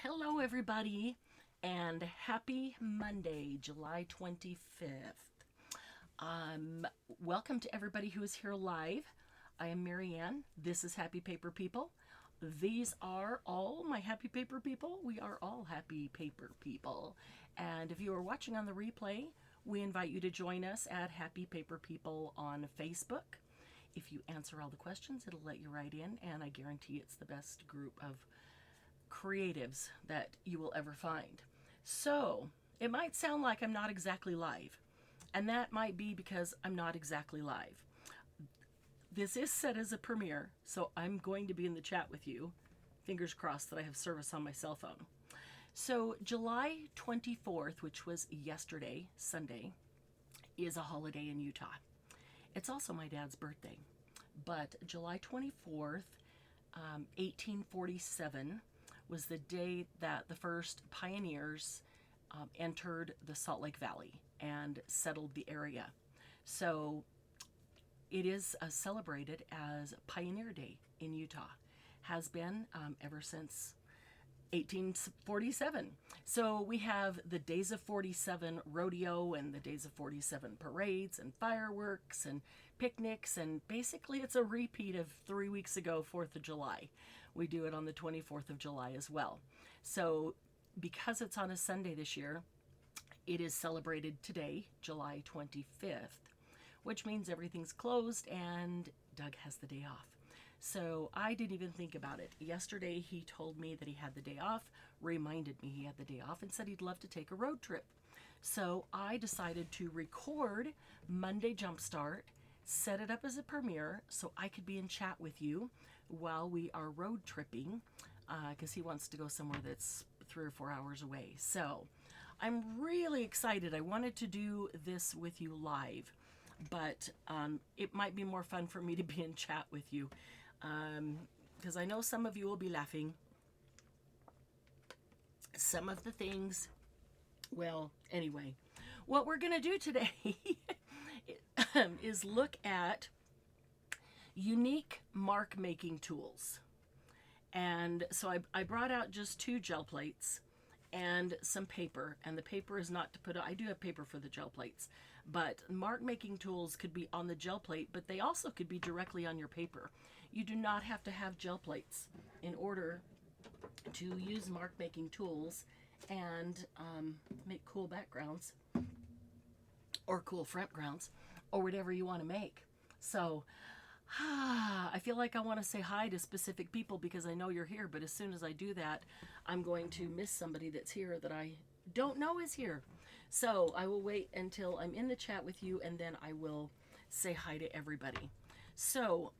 Hello, everybody, and happy Monday, July 25th. Welcome to everybody who is here live. I am Marianne. This is Happy Paper People. These are all my happy paper people. We are all happy paper people. And if you are watching on the replay, we invite you to join us at Happy Paper People on Facebook. If you answer all the questions, it'll let you right in, and I guarantee it's the best group of creatives that you will ever find. So it might sound like I'm not exactly live, and that might be because I'm not exactly live. This is set as a premiere, so I'm going to be in the chat with you. Fingers crossed that I have service on my cell phone. So July 24th, which was yesterday, Sunday, is a holiday in Utah. It's also my dad's birthday. But July 24th, 1847, was the day that the first pioneers entered the Salt Lake Valley and settled the area. So it is celebrated as Pioneer Day in Utah. Has been ever since 1847. So we have the Days of 47 rodeo and the Days of 47 parades and fireworks and picnics, and basically it's a repeat of 3 weeks ago, 4th of July. We do it on the 24th of July as well. So because it's on a Sunday this year, it is celebrated today, July 25th, which means everything's closed and Doug has the day off. So I didn't even think about it. Yesterday he told me that he had the day off, reminded me he had the day off, and said he'd love to take a road trip. So I decided to record Monday Jumpstart, set it up as a premiere so I could be in chat with you while we are road tripping, because he wants to go somewhere that's 3 or 4 hours away. So I'm really excited. I wanted to do this with you live, but it might be more fun for me to be in chat with you, because I know some of you will be laughing. Some of the things, well, anyway, what we're going to do today is look at unique mark making tools. And so I brought out just 2 gel plates and some paper, and the paper is not to put, I do have paper for the gel plates, but mark making tools could be on the gel plate, but they also could be directly on your paper. You do not have to have gel plates in order to use mark making tools and make cool backgrounds or cool front grounds or whatever you want to make. So I feel like I want to say hi to specific people because I know you're here, but as soon as I do that, I'm going to miss somebody that's here that I don't know is here. So I will wait until I'm in the chat with you, and then I will say hi to everybody. So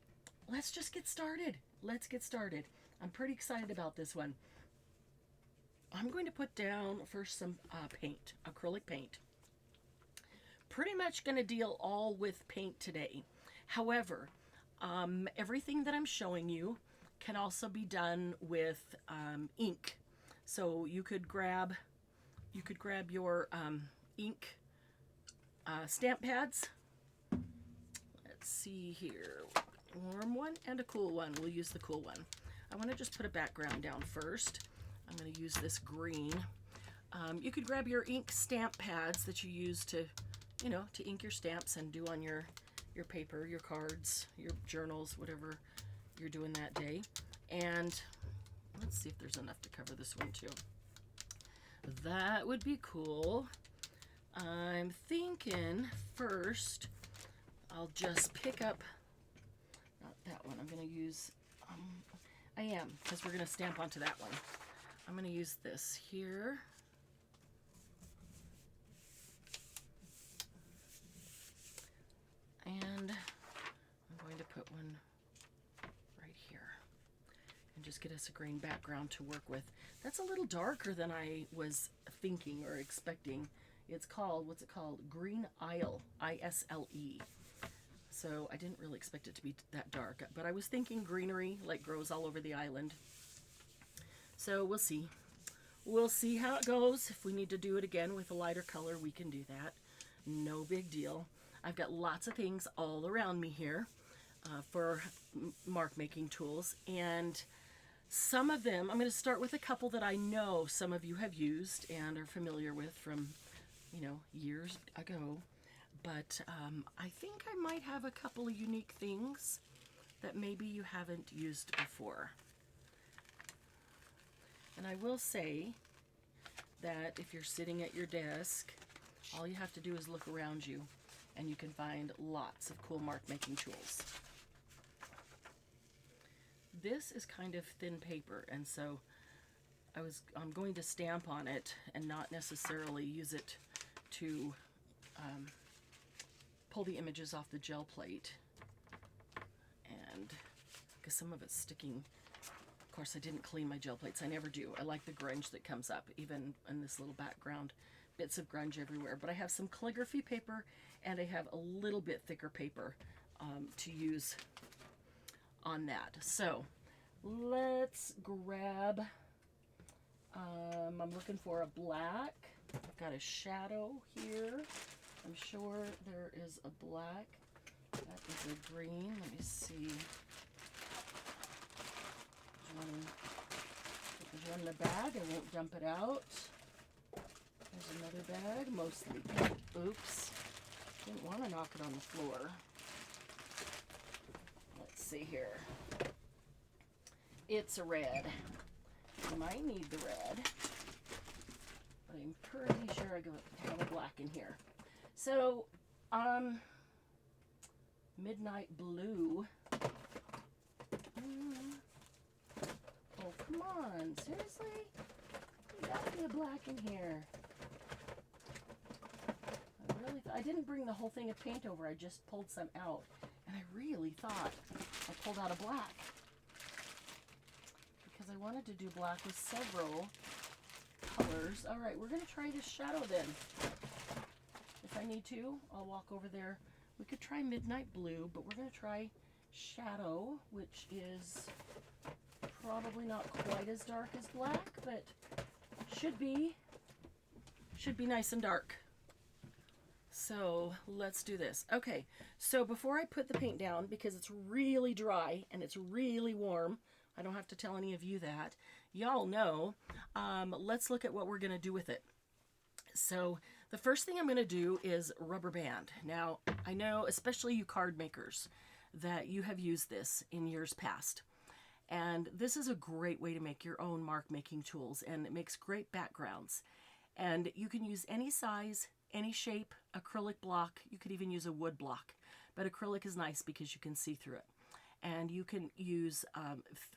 let's just get started. Let's get started. I'm pretty excited about this one. I'm going to put down first some paint, acrylic paint. Pretty much going to deal all with paint today. However, everything that I'm showing you can also be done with ink. So you could grab your ink stamp pads. Let's see here, warm one and a cool one. We'll use the cool one. I want to just put a background down first. I'm going to use this green. You could grab your ink stamp pads that you use to, to ink your stamps and do on your paper, your cards, your journals, whatever you're doing that day. And let's see if there's enough to cover this one too. That would be cool. I'm thinking first I'll just pick up, not that one, I'm going to use, I am, because we're going to stamp onto that one. I'm going to use this here. And I'm going to put one right here and just get us a green background to work with. That's a little darker than I was thinking or expecting. It's called, what's it called? Green Isle, I-S-L-E. So I didn't really expect it to be that dark, but I was thinking greenery, like grows all over the island. So we'll see. We'll see how it goes. If we need to do it again with a lighter color, we can do that. No big deal. I've got lots of things all around me here for mark making tools, and Some of them, I'm going to start with a couple that I know some of you have used and are familiar with from, you know, years ago. But I think I might have a couple of unique things that maybe you haven't used before. And I will say that if you're sitting at your desk, all you have to do is look around you and you can find lots of cool mark making tools. This is kind of thin paper, and so I'm going to stamp on it and not necessarily use it to pull the images off the gel plate, and because some of it's sticking. Of course, I didn't clean my gel plates. I never do. I like the grunge that comes up, even in this little background. Bits of grunge everywhere. But I have some calligraphy paper, and I have a little bit thicker paper to use on that. So let's grab, I'm looking for a black. I've got a shadow here. I'm sure there is a black. That is a green. Let me see. There's one in the bag. I won't dump it out. There's another bag, mostly pink. Oops. Didn't want to knock it on the floor. Let's see here. It's a red. I might need the red, but I'm pretty sure I have a black in here. So, midnight blue. Oh, come on. Seriously? There gotta be a black in here. I didn't bring the whole thing of paint over. I just pulled some out. And I really thought I pulled out a black. Because I wanted to do black with several colors. All right, we're going to try this shadow then. If I need to, I'll walk over there. We could try midnight blue, but we're going to try shadow, which is probably not quite as dark as black, but should be nice and dark. So let's do this. Okay, so before I put the paint down, because it's really dry and it's really warm, I don't have to tell any of you that. Y'all know. Let's look at what we're going to do with it. So the first thing I'm going to do is rubber band. Now, I know, especially you card makers, that you have used this in years past. And this is a great way to make your own mark making tools, and it makes great backgrounds. And you can use any size, any shape, acrylic block. You could even use a wood block, but acrylic is nice because you can see through it. And you can use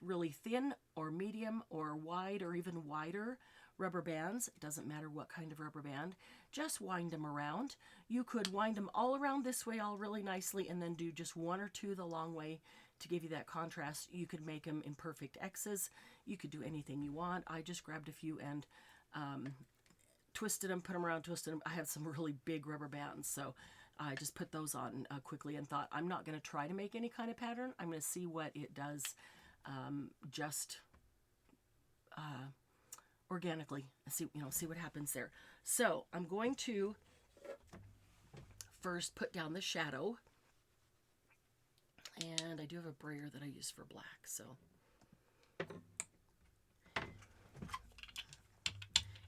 really thin or medium or wide or even wider rubber bands. It doesn't matter what kind of rubber band. Just wind them around. You could wind them all around this way all really nicely and then do just one or two the long way to give you that contrast. You could make them in perfect X's. You could do anything you want. I just grabbed a few and twisted them, put them around, twisted them. I have some really big rubber bands, so I just put those on quickly and thought, I'm not going to try to make any kind of pattern. I'm going to see what it does just organically. See what happens there. So I'm going to first put down the shadow. And I do have a brayer that I use for black, so.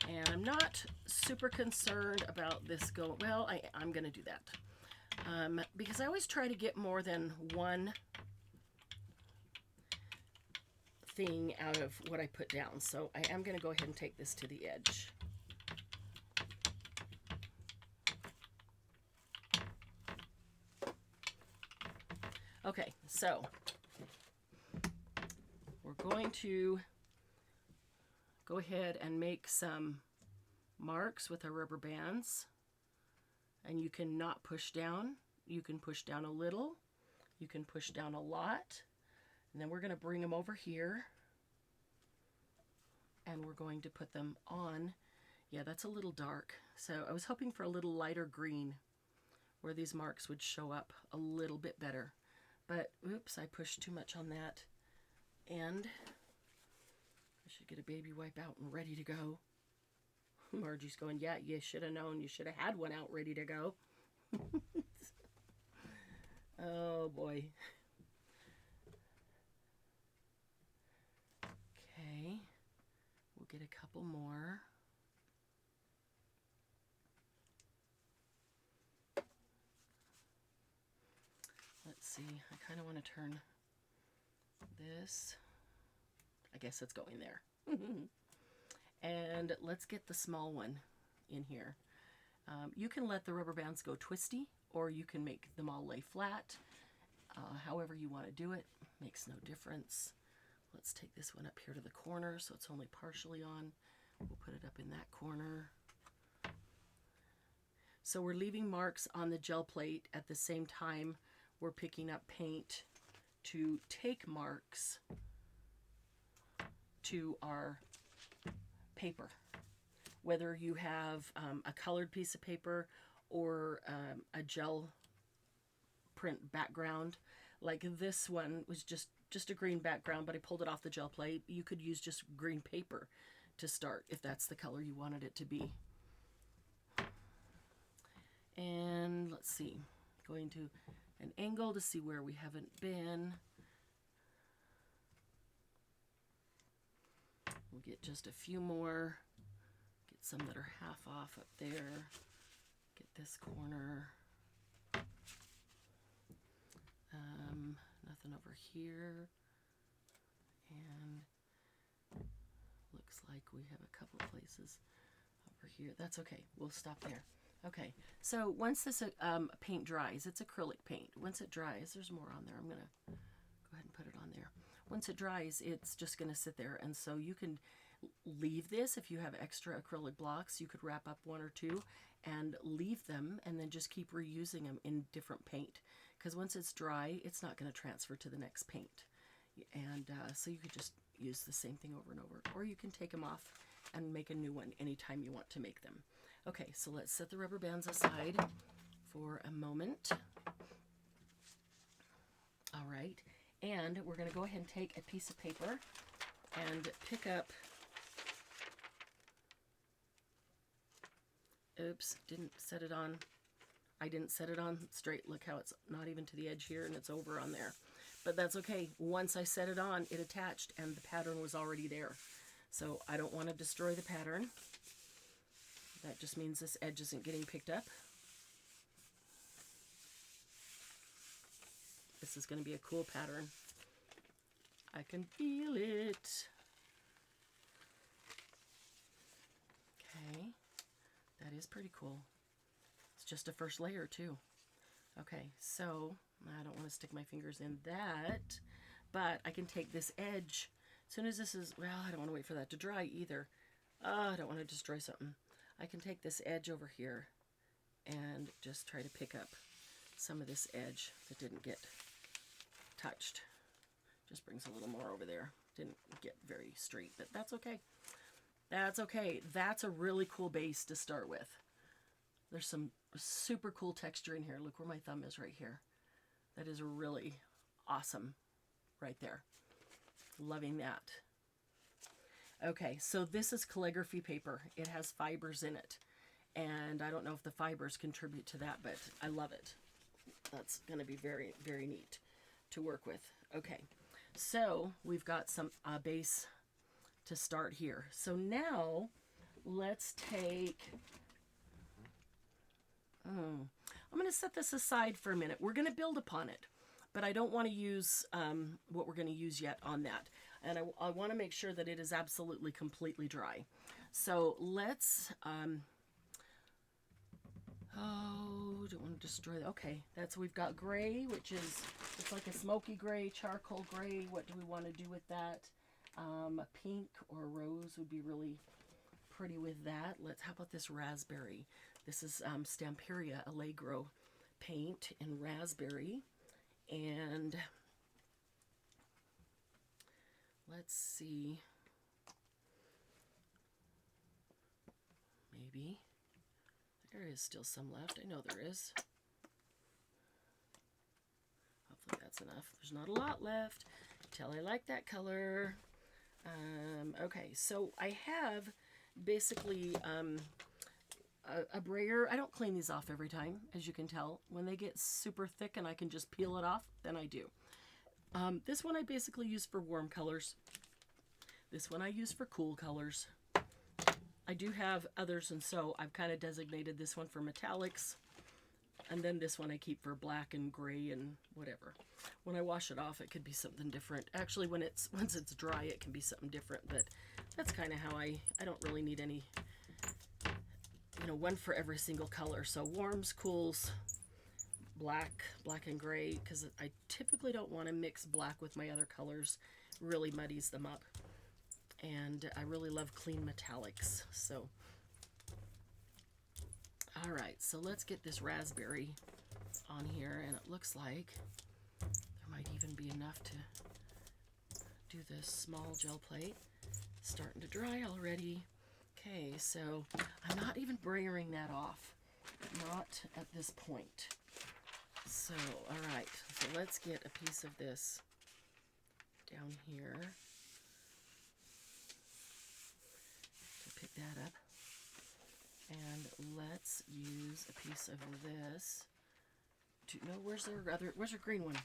And I'm not super concerned about this going, well, I'm going to do that. Because I always try to get more than one thing out of what I put down. So I am going to go ahead and take this to the edge. Okay, so we're going to go ahead and make some marks with our rubber bands. And you can not push down. You can push down a little. You can push down a lot. And then we're going to bring them over here. And we're going to put them on. Yeah, that's a little dark. So I was hoping for a little lighter green where these marks would show up a little bit better. But, oops, I pushed too much on that end. I should get a baby wipe out and ready to go. Margie's going, yeah, you should have known. You should have had one out ready to go. Oh, boy. We'll get a couple more. Let's see, I kind of want to turn this. I guess it's going there. And let's get the small one in here. You can let the rubber bands go twisty, or you can make them all lay flat. However you want to do it, makes no difference. Let's take this one up here to the corner so it's only partially on. We'll put it up in that corner. So we're leaving marks on the gel plate at the same time we're picking up paint to take marks to our paper. Whether you have a colored piece of paper or a gel print background, like this one was just a green background, but I pulled it off the gel plate. You could use just green paper to start if that's the color you wanted it to be. And let's see, going to an angle to see where we haven't been. We'll get just a few more. Get some that are half off up there. Get this corner. Nothing over here. And looks like we have a couple places over here. That's okay. We'll stop there. Okay, so once this paint dries, it's acrylic paint. Once it dries, there's more on there. I'm going to go ahead and put it on there. Once it dries, it's just going to sit there. And so you can leave this. If you have extra acrylic blocks, you could wrap up one or two and leave them and then just keep reusing them in different paint. Because once it's dry, it's not going to transfer to the next paint. And so you could just use the same thing over and over. Or you can take them off and make a new one anytime you want to make them. Okay, so let's set the rubber bands aside for a moment. All right, and we're going to go ahead and take a piece of paper and pick up, oops, didn't set it on, I didn't set it on straight. Look how it's not even to the edge here and it's over on there. But that's okay. Once I set it on, it attached and the pattern was already there. So I don't want to destroy the pattern. That just means this edge isn't getting picked up. This is going to be a cool pattern. I can feel it. Okay, that is pretty cool. It's just a first layer too. Okay, so I don't want to stick my fingers in that, but I can take this edge. As soon as this is, well, I don't want to wait for that to dry either. I don't want to destroy something. I can take this edge over here and just try to pick up some of this edge that didn't get touched. Just brings a little more over there. Didn't get very straight, but that's okay. That's okay. That's a really cool base to start with. There's some super cool texture in here. Look where my thumb is right here. That is really awesome right there. Loving that. Okay, so this is calligraphy paper. It has fibers in it. And I don't know if the fibers contribute to that, but I love it. That's going to be very, very neat to work with. Okay, so we've got some base to start here. So now let's take... I'm going to set this aside for a minute. We're going to build upon it, but I don't want to use what we're going to use yet on that. And I want to make sure that it is absolutely completely dry. So let's, don't want to destroy that. Okay, we've got gray, which is, it's like a smoky gray, charcoal gray. What do we want to do with that? Pink or rose would be really pretty with that. How about this raspberry? This is Stamperia Allegro paint in raspberry. And let's see, maybe, there is still some left. I know there is. Hopefully that's enough. There's not a lot left. Tell I like that color. Okay, so I have basically a brayer. I don't clean these off every time, as you can tell. When they get super thick and I can just peel it off, then I do. This one I basically use for warm colors. This one I use for cool colors. I do have others, and so I've kind of designated this one for metallics. And then this one I keep for black and gray and whatever. When I wash it off, it could be something different. Actually, once it's dry, it can be something different. But that's kind of how I don't really need any, one for every single color. So warms, cools, black and gray, because I typically don't want to mix black with my other colors. Really muddies them up. And I really love clean metallics. So, all right, so let's get this raspberry on here, and it looks like there might even be enough to do this small gel plate. Starting to dry already. Okay, so I'm not even brayering that off. Not at this point. So, all right, so let's get a piece of this down here. So pick that up. And let's use a piece of this. No, where's our green one?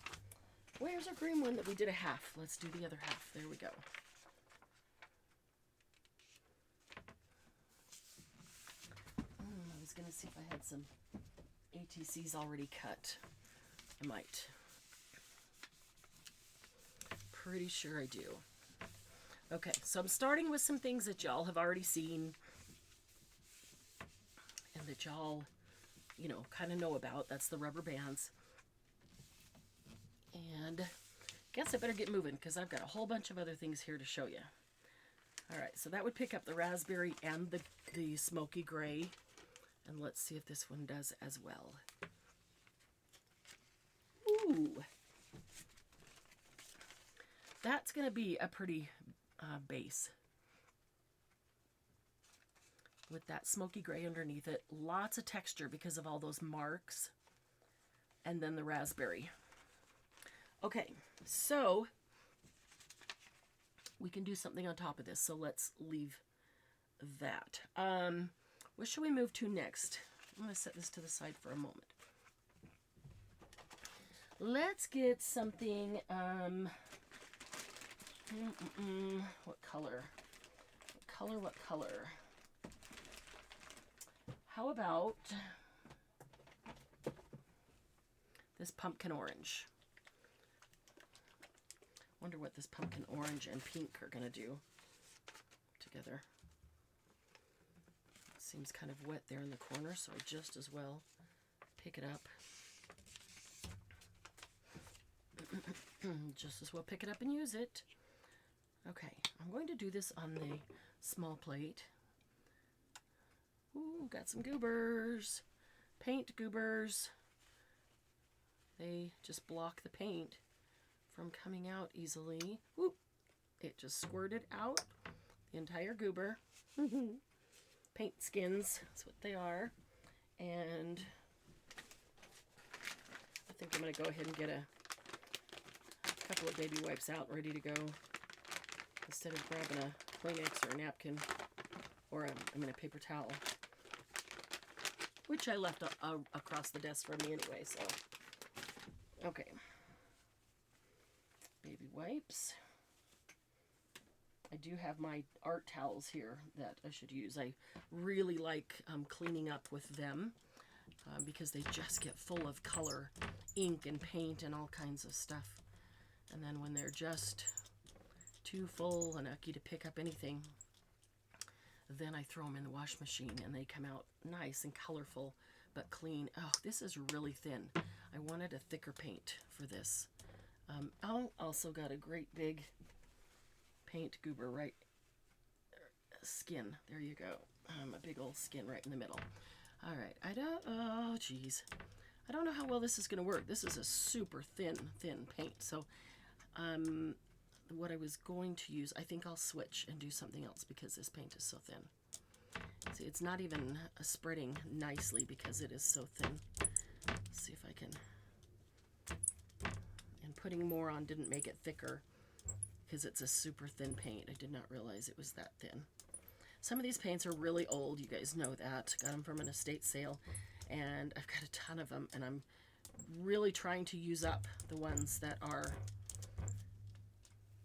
Where's our green one that we did a half? Let's do the other half. There we go. I was going to see if I had some ATCs already cut. I might. Pretty sure I do. Okay, so I'm starting with some things that y'all have already seen and that y'all, kind of know about. That's the rubber bands. And I guess I better get moving because I've got a whole bunch of other things here to show you. All right, so that would pick up the raspberry and the smoky gray. And let's see if this one does as well. Ooh. That's going to be a pretty base. With that smoky gray underneath it. Lots of texture because of all those marks. And then the raspberry. Okay, so we can do something on top of this. So let's leave that. What should we move to next? I'm going to set this to the side for a moment. Let's get something, what color? What color? How about this pumpkin orange? Wonder what this pumpkin orange and pink are going to do together. Seems kind of wet there in the corner, so I just as well pick it up. Just as well pick it up and use it. Okay, I'm going to do this on the small plate. Ooh, got some goobers. Paint goobers. They just block the paint from coming out easily. Whoop! It just squirted out the entire goober. Paint skins, that's what they are. And I think I'm going to go ahead and get a couple of baby wipes out ready to go. Instead of grabbing a Kleenex or a napkin or a paper towel. Which I left across the desk from me anyway, so. Okay. Baby wipes. I do have my art towels here that I should use. I really like cleaning up with them because they just get full of color, ink and paint and all kinds of stuff. And then when they're just too full and icky to pick up anything, then I throw them in the wash machine and they come out nice and colorful but clean. Oh, this is really thin. I wanted a thicker paint for this. I also got a great big paint goober right skin. There you go. A big old skin right in the middle. All right. Oh, geez. I don't know how well this is going to work. This is a super thin paint. So what I was going to use, I think I'll switch and do something else because this paint is so thin. See, it's not even spreading nicely because it is so thin. Let's see if I can. And putting more on didn't make it thicker because it's a super thin paint. I did not realize it was that thin. Some of these paints are really old. You guys know that. Got them from an estate sale, and I've got a ton of them, and I'm really trying to use up the ones that are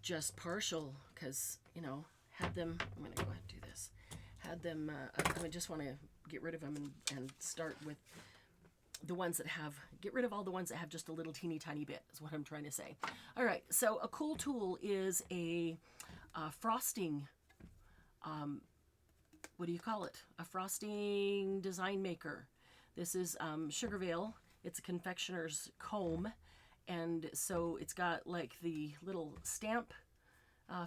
just partial because, you know, had them, I'm going to go ahead and do this, had them, I just want to get rid of them and start with the ones that have, get rid of all the ones that have just a little teeny tiny bit, is what I'm trying to say. All right, so a cool tool is a frosting, what do you call it? A frosting design maker. This is Sugarvale. It's a confectioner's comb, and so it's got like the little stamp,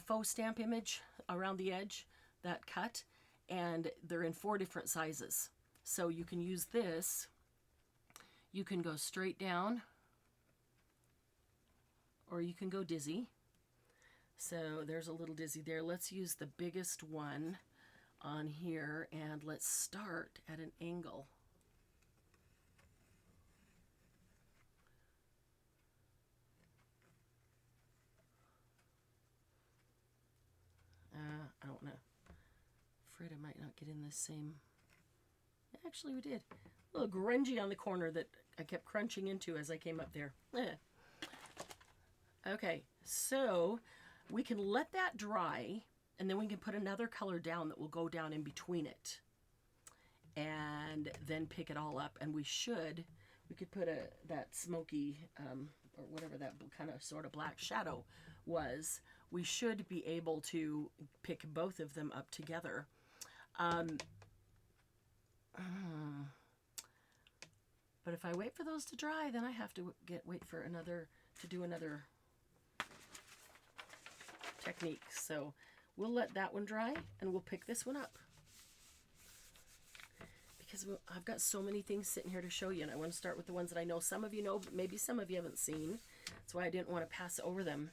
faux stamp image around the edge, that cut, and they're in 4 different sizes. So you can use this. You can go straight down, or you can go dizzy. So there's a little dizzy there. Let's use the biggest one on here, and let's start at an angle. I don't know. Afraid I might not get in the same. Actually, we did. A little grungy on the corner that I kept crunching into as I came up there. Okay, so we can let that dry, and then we can put another color down that will go down in between it, and then pick it all up. And we could put that smoky, or whatever that kind of sort of black shadow was. We should be able to pick both of them up together. But if I wait for those to dry, then I have to wait for do another technique. So we'll let that one dry, and we'll pick this one up, because I've got so many things sitting here to show you, and I want to start with the ones that I know some of you know, but maybe some of you haven't seen. That's why I didn't want to pass over them.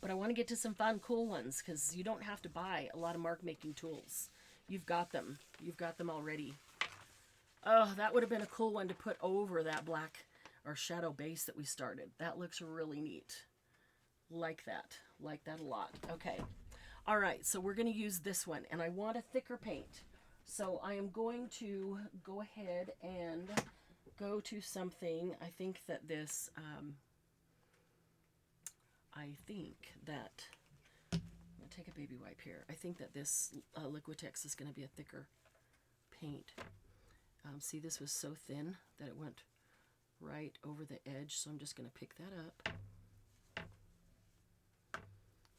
But I want to get to some fun, cool ones, because you don't have to buy a lot of mark making tools. You've got them. You've got them already. Oh, that would have been a cool one to put over that black or shadow base that we started. That looks really neat. Like that a lot. Okay. All right, so we're going to use this one, and I want a thicker paint. So I am going to go ahead and go to something. I think that this, I'm going to take a baby wipe here. I think that this Liquitex is going to be a thicker paint. See, this was so thin that it went right over the edge, so I'm just going to pick that up.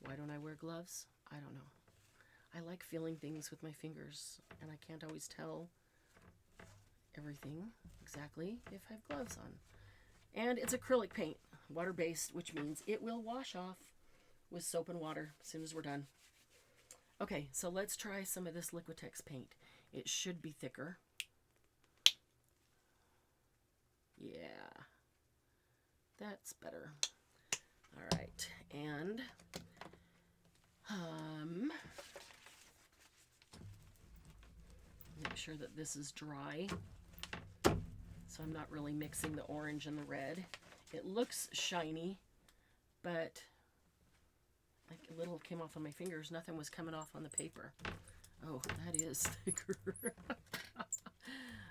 Why don't I wear gloves? I don't know. I like feeling things with my fingers, and I can't always tell everything exactly if I have gloves on. And it's acrylic paint, water-based, which means it will wash off with soap and water as soon as we're done. Okay, so let's try some of this Liquitex paint. It should be thicker. Yeah, that's better. All right, and make sure that this is dry, so I'm not really mixing the orange and the red. It looks shiny, but like a little came off on my fingers. Nothing was coming off on the paper. Oh, that is thicker.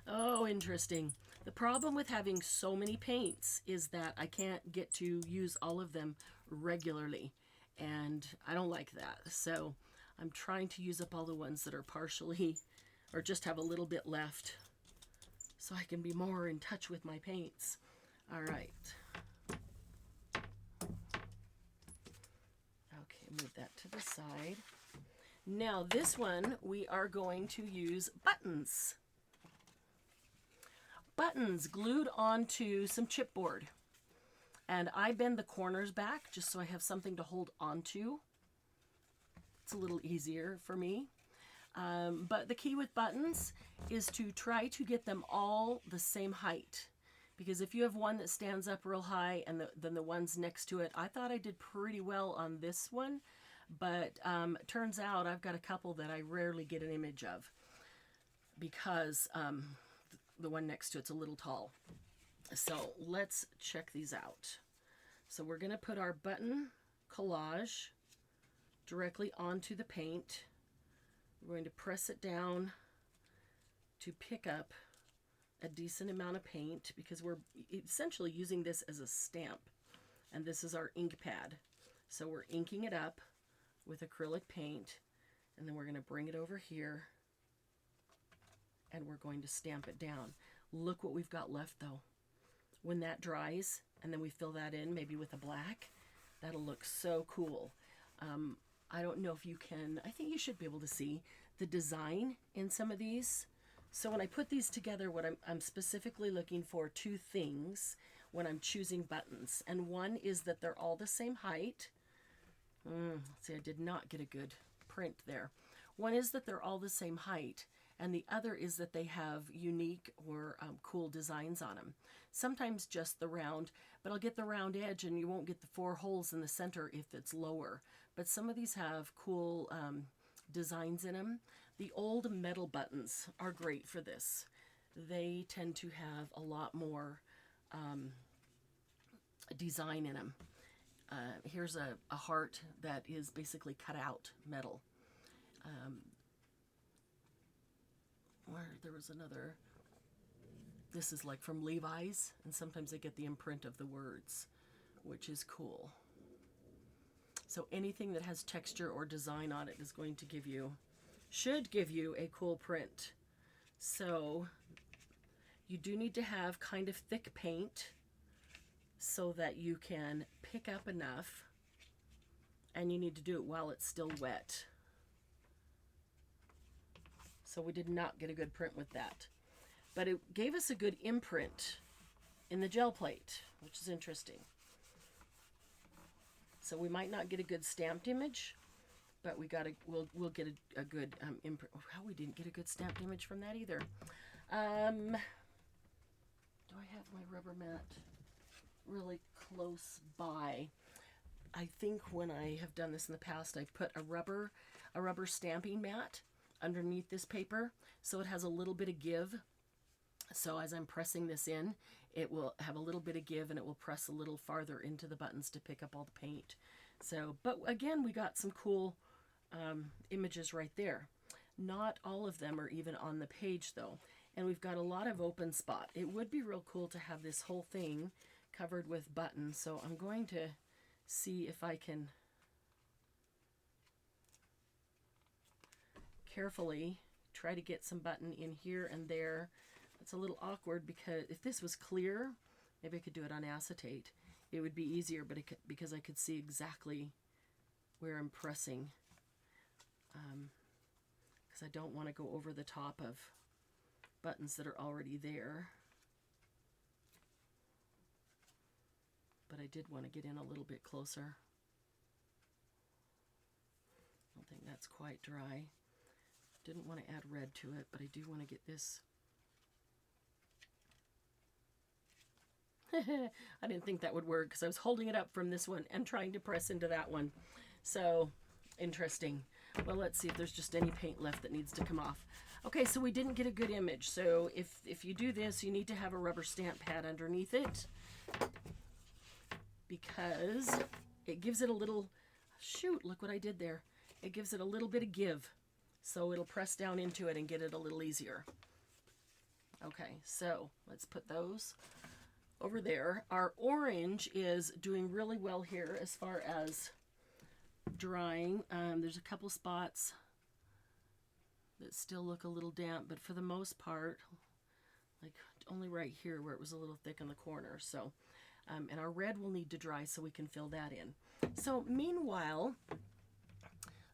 Oh, interesting. The problem with having so many paints is that I can't get to use all of them regularly, and I don't like that. So I'm trying to use up all the ones that are partially or just have a little bit left, so I can be more in touch with my paints. All right. Okay, move that to the side. Now this one, we are going to use buttons. Buttons glued onto some chipboard. And I bend the corners back just so I have something to hold onto. It's a little easier for me. But the key with buttons is to try to get them all the same height. Because if you have one that stands up real high and then the ones next to it, I thought I did pretty well on this one. But it turns out I've got a couple that I rarely get an image of, because the one next to it's a little tall. So let's check these out. So we're going to put our button collage directly onto the paint. We're going to press it down to pick up a decent amount of paint, because we're essentially using this as a stamp, and this is our ink pad. So we're inking it up with acrylic paint, and then we're going to bring it over here and we're going to stamp it down. Look what we've got left though. When that dries and then we fill that in maybe with a black, that'll look so cool. I don't know if you can, I think you should be able to see the design in some of these. So when I put these together, what I'm specifically looking for two things when I'm choosing buttons. And one is that they're all the same height. See, I did not get a good print there. One is that they're all the same height, and the other is that they have unique or cool designs on them. Sometimes just the round, but I'll get the round edge and you won't get the 4 holes in the center if it's lower. But some of these have cool designs in them. The old metal buttons are great for this. They tend to have a lot more design in them. Here's a heart that is basically cut out metal. Where there was another, this is like from Levi's, and sometimes they get the imprint of the words, which is cool. So anything that has texture or design on it is going to give you, should give you a cool print. So you do need to have kind of thick paint so that you can pick up enough, and you need to do it while it's still wet. So we did not get a good print with that, but it gave us a good imprint in the gel plate, which is interesting. So we might not get a good stamped image, but we'll get a good imprint. How we didn't get a good stamped image from that either. Do I have my rubber mat really close by? I think when I have done this in the past, I've put a rubber stamping mat underneath this paper, so it has a little bit of give. So as I'm pressing this in, it will have a little bit of give and it will press a little farther into the buttons to pick up all the paint. So, but again, we got some cool images right there. Not all of them are even on the page though, and we've got a lot of open spot. It would be real cool to have this whole thing covered with buttons, so I'm going to see if I can carefully try to get some button in here and there. It's a little awkward because if this was clear, maybe I could do it on acetate. It would be easier, but because I could see exactly where I'm pressing. Because I don't want to go over the top of buttons that are already there. But I did want to get in a little bit closer. I don't think that's quite dry. Didn't want to add red to it, but I do want to get this. I didn't think that would work because I was holding it up from this one and trying to press into that one. So interesting. Well, let's see if there's just any paint left that needs to come off. Okay, so we didn't get a good image. So if you do this, you need to have a rubber stamp pad underneath it because it gives it a little, shoot, look what I did there. It gives it a little bit of give. So it'll press down into it and get it a little easier. Okay, so let's put those over there. Our orange is doing really well here as far as drying. There's a couple spots that still look a little damp, but for the most part, like only right here where it was a little thick in the corner. So, and our red will need to dry so we can fill that in. So meanwhile,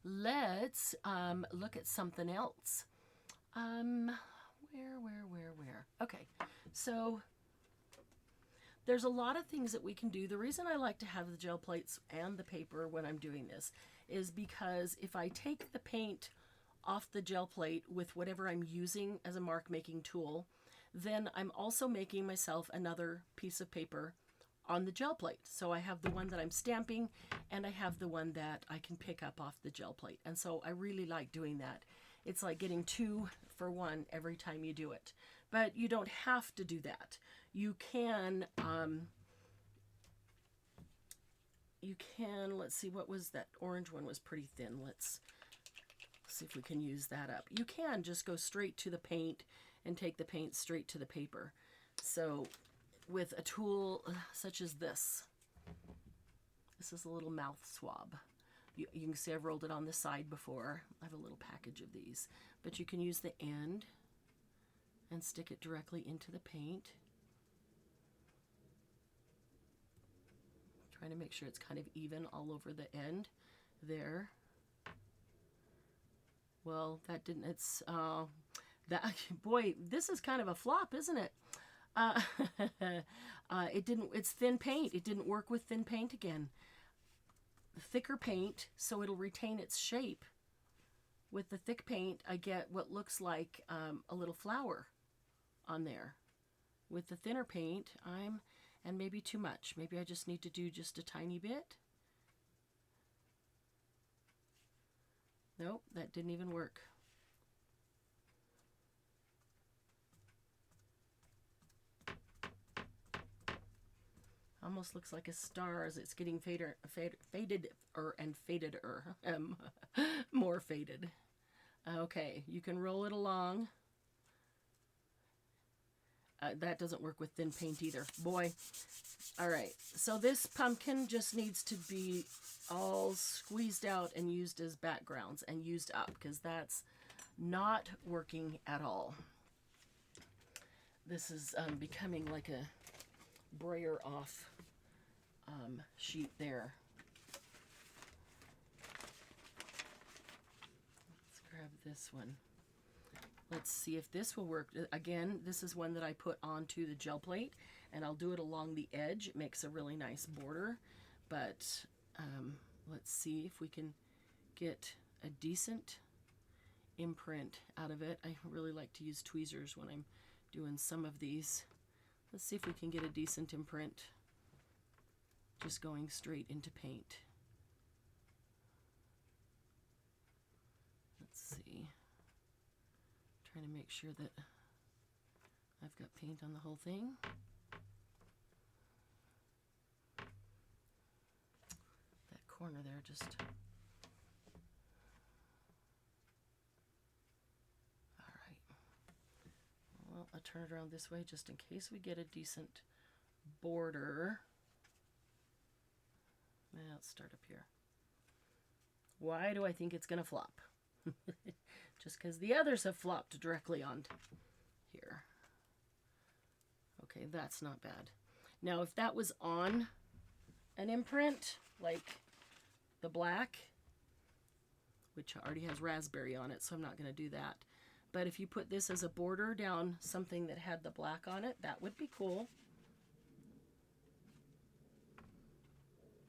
let's look at something else. Where? Okay, so there's a lot of things that we can do. The reason I like to have the gel plates and the paper when I'm doing this is because if I take the paint off the gel plate with whatever I'm using as a mark making tool, then I'm also making myself another piece of paper on the gel plate. So I have the one that I'm stamping and I have the one that I can pick up off the gel plate. And so I really like doing that. It's like getting 2 for 1 every time you do it. But you don't have to do that. You can, let's see, what was that orange one was pretty thin. Let's see if we can use that up. You can just go straight to the paint and take the paint straight to the paper. So with a tool such as this is a little mouth swab. You can see I've rolled it on the side before. I have a little package of these. But you can use the end and stick it directly into the paint. Trying to make sure it's kind of even all over the end there. Well, that didn't, it's, that, boy, this is kind of a flop, isn't it? It didn't, it's thin paint. It didn't work with thin paint again. Thicker paint, so it'll retain its shape. With the thick paint, I get what looks like a little flower on there. With the thinner paint, and maybe too much. Maybe I just need to do just a tiny bit. Nope, that didn't even work. Almost looks like a star as it's getting more faded. Okay, you can roll it along. That doesn't work with thin paint either. Boy. All right, so this pumpkin just needs to be all squeezed out and used as backgrounds and used up, because that's not working at all. This is becoming like a Brayer off sheet there. Let's grab this one. Let's see if this will work. Again, this is one that I put onto the gel plate, and I'll do it along the edge. It makes a really nice border, but let's see if we can get a decent imprint out of it. I really like to use tweezers when I'm doing some of these. Let's see if we can get a decent imprint just going straight into paint. Let's see. Trying to make sure that I've got paint on the whole thing. That corner there just... Well, I'll turn it around this way just in case we get a decent border. Now, let's start up here. Why do I think it's going to flop? Just because the others have flopped directly on here. Okay, that's not bad. Now, if that was on an imprint, like the black, which already has raspberry on it, so I'm not going to do that. But if you put this as a border down something that had the black on it, that would be cool.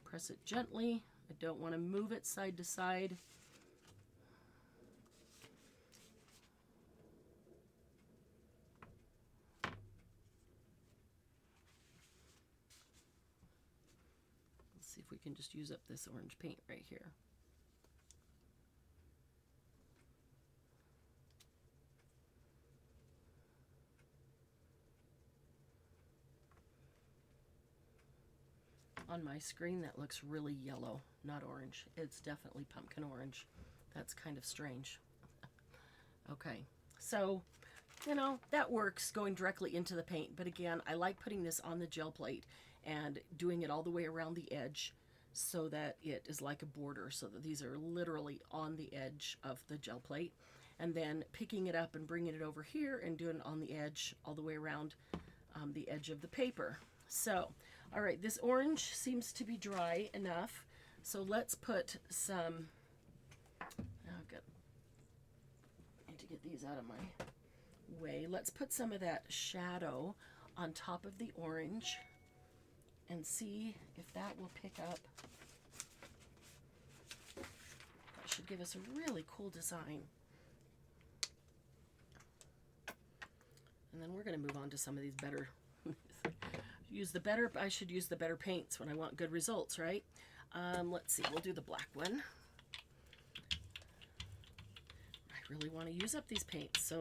Press it gently. I don't want to move it side to side. Let's see if we can just use up this orange paint right here. On my screen, that looks really yellow, not orange. It's definitely pumpkin orange. That's kind of strange. Okay, so, you know, that works going directly into the paint. But again, I like putting this on the gel plate and doing it all the way around the edge so that it is like a border, so that these are literally on the edge of the gel plate. And then picking it up and bringing it over here and doing it on the edge all the way around the edge of the paper. So, all right, this orange seems to be dry enough. So let's put some, now I need to get these out of my way. Let's put some of that shadow on top of the orange and see if that will pick up. That should give us a really cool design. And then we're going to move on to some of these better I should use the better paints when I want good results, right? Let's see, we'll do the black one. I really want to use up these paints, so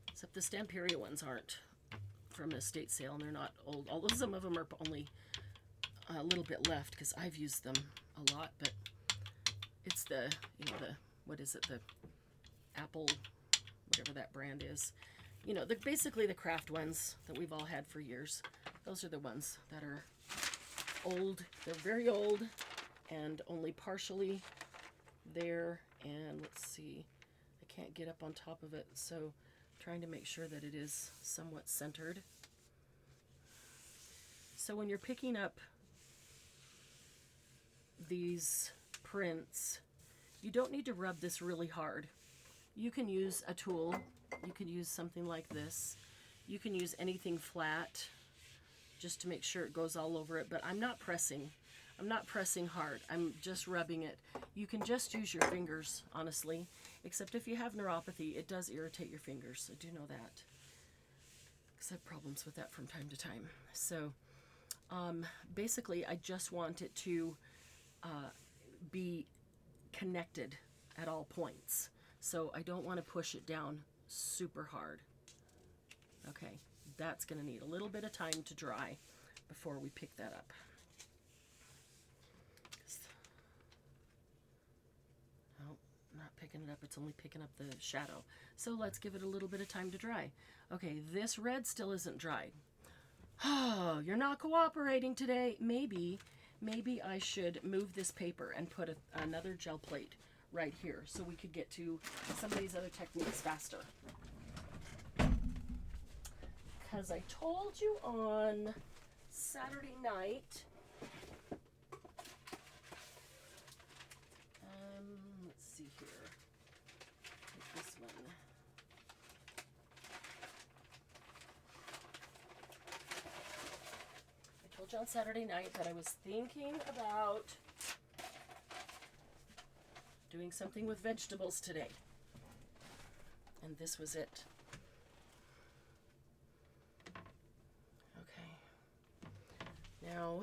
except the Stamperia ones aren't from an estate sale and they're not old. Although some of them are only a little bit left because I've used them a lot, but it's the, you know, the, what is it, the Apple, whatever that brand is. You know, basically the craft ones that we've all had for years. Those are the ones that are old, they're very old and only partially there. And let's see, I can't get up on top of it, so trying to make sure that it is somewhat centered. So when you're picking up these prints, you don't need to rub this really hard. You can use a tool. You can use something like this. You can use anything flat just to make sure it goes all over it, but I'm not pressing. I'm not pressing hard. I'm just rubbing it. You can just use your fingers, honestly, except if you have neuropathy, it does irritate your fingers. I do know that because I have problems with that from time to time. So basically, I just want it to be connected at all points. So I don't want to push it down super hard. Okay, that's going to need a little bit of time to dry before we pick that up. Oh, not picking it up, it's only picking up the shadow. So let's give it a little bit of time to dry. Okay, this red still isn't dried. Oh, you're not cooperating today. Maybe I should move this paper and put another gel plate right here so we could get to some of these other techniques faster. Because I told you on Saturday night, let's see here, take this one. I told you on Saturday night that I was thinking about doing something with vegetables today. And this was it. Okay. Now,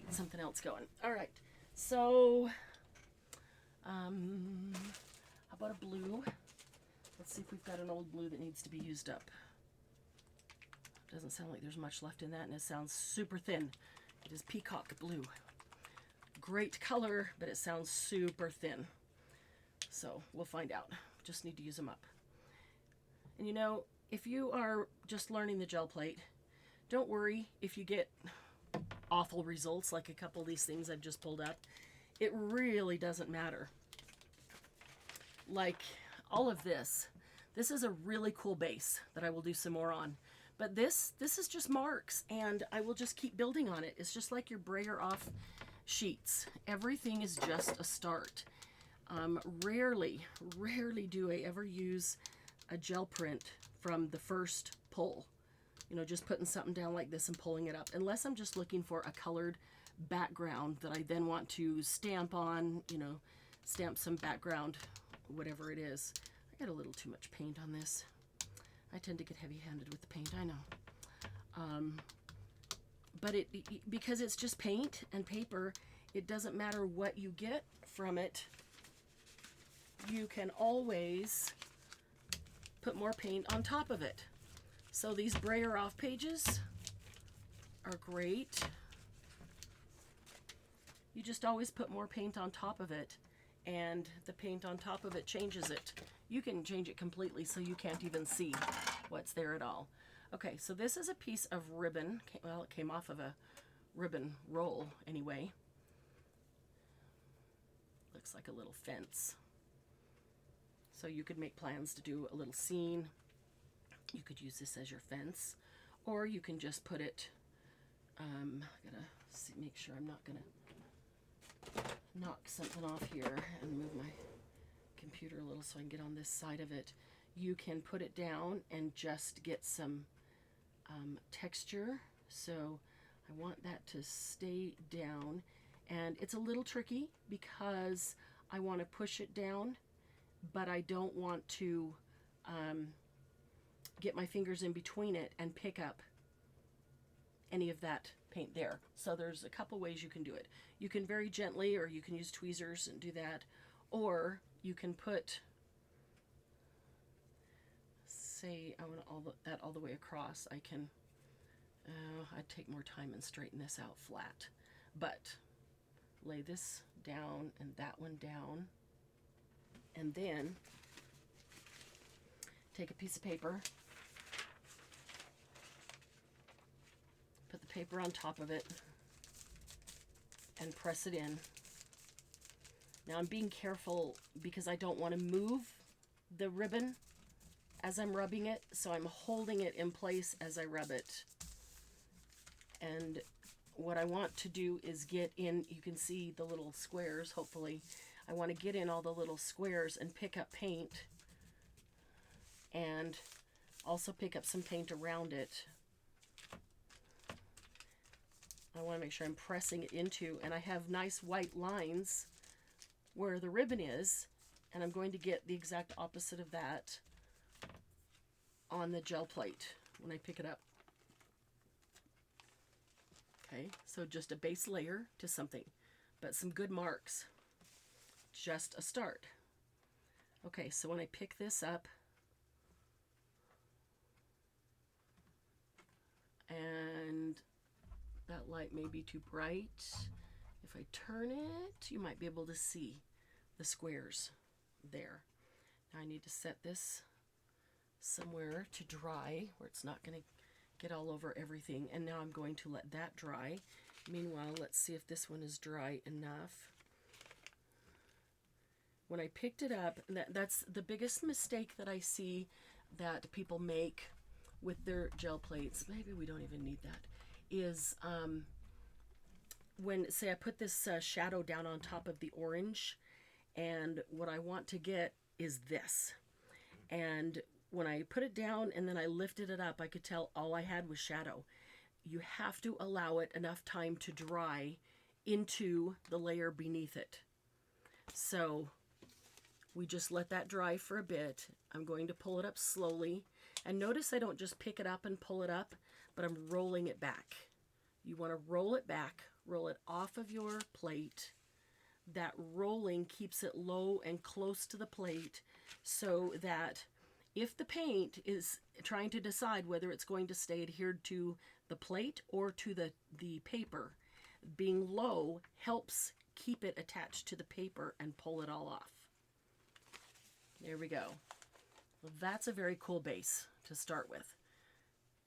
get something else going. All right. So, how about a blue? Let's see if we've got an old blue that needs to be used up. Doesn't sound like there's much left in that, and it sounds super thin. It is peacock blue. Great color, but it sounds super thin. So we'll find out. Just need to use them up. And you know, if you are just learning the gel plate, don't worry if you get awful results like a couple of these things I've just pulled up. It really doesn't matter. Like all of this. This is a really cool base that I will do some more on. But this is just marks, and I will just keep building on it. It's just like your Brayer off sheets. Everything is just a start. Rarely do I ever use a gel print from the first pull. You know, just putting something down like this and pulling it up. Unless I'm just looking for a colored background that I then want to stamp on, you know, stamp some background, whatever it is. I got a little too much paint on this. I tend to get heavy-handed with the paint, I know. But because it's just paint and paper, it doesn't matter what you get from it. You can always put more paint on top of it. So these Brayer off pages are great. You just always put more paint on top of it, and the paint on top of it changes it. You can change it completely so you can't even see what's there at all. Okay, so this is a piece of ribbon. Well, it came off of a ribbon roll anyway. Looks like a little fence. So you could make plans to do a little scene. You could use this as your fence, or you can just put it, I gotta make sure I'm not gonna knock something off here and move my computer a little so I can get on this side of it. You can put it down and just get some texture. So I want that to stay down, and it's a little tricky because I want to push it down, but I don't want to get my fingers in between it and pick up any of that paint there. So there's a couple ways you can do it. You can very gently, or you can use tweezers and do that, or you can put, say I want that all the way across. I can, I'd take more time and straighten this out flat, but lay this down and that one down, and then take a piece of paper, put the paper on top of it, and press it in. Now I'm being careful because I don't want to move the ribbon as I'm rubbing it, so I'm holding it in place as I rub it. And what I want to do is get in, you can see the little squares, hopefully. I want to get in all the little squares and pick up paint, and also pick up some paint around it. I want to make sure I'm pressing it into, and I have nice white lines where the ribbon is, and I'm going to get the exact opposite of that on the gel plate when I pick it up. Okay, so just a base layer to something, but some good marks. Just a start. Okay, so when I pick this up, and that light may be too bright. If I turn it, you might be able to see the squares there. Now I need to set this somewhere to dry where it's not going to get all over everything. And now I'm going to let that dry. Meanwhile, let's see if this one is dry enough. When I picked it up, that's the biggest mistake that I see that people make with their gel plates. Maybe we don't even need that. Is when, say I put this shadow down on top of the orange, and what I want to get is this. And when I put it down and then I lifted it up, I could tell all I had was shadow. You have to allow it enough time to dry into the layer beneath it. So we just let that dry for a bit. I'm going to pull it up slowly. And notice I don't just pick it up and pull it up, but I'm rolling it back. You want to roll it back, roll it off of your plate. That rolling keeps it low and close to the plate so that if the paint is trying to decide whether it's going to stay adhered to the plate or to the paper, being low helps keep it attached to the paper and pull it all off. There we go. Well, that's a very cool base to start with.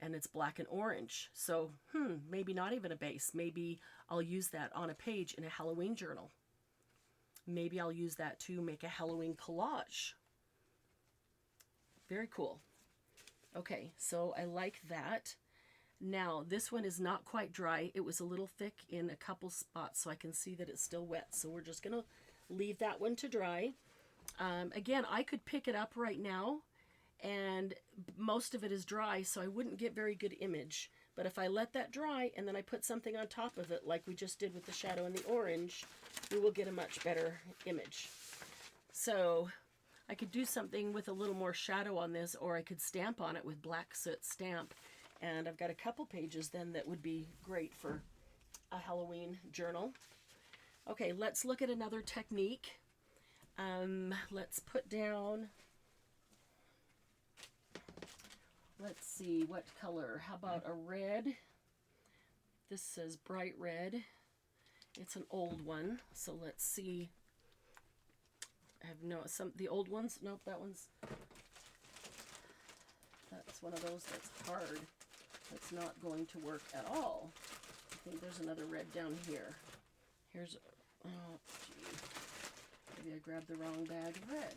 And it's black and orange. So, maybe not even a base. Maybe I'll use that on a page in a Halloween journal. Maybe I'll use that to make a Halloween collage. Very cool. Okay, so I like that. Now, this one is not quite dry. It was a little thick in a couple spots, so I can see that it's still wet. So we're just going to leave that one to dry. Again, I could pick it up right now, and most of it is dry, so I wouldn't get very good image. But if I let that dry and then I put something on top of it, like we just did with the shadow and the orange, we will get a much better image. So I could do something with a little more shadow on this, or I could stamp on it with black soot stamp. And I've got a couple pages then that would be great for a Halloween journal. Okay, let's look at another technique. Let's put down, let's see, what color? How about a red? This says bright red. It's an old one, so let's see. I have the old ones. Nope, that's one of those that's hard. That's not going to work at all. I think there's another red down here. Here's, oh, gee. Maybe I grabbed the wrong bag of red.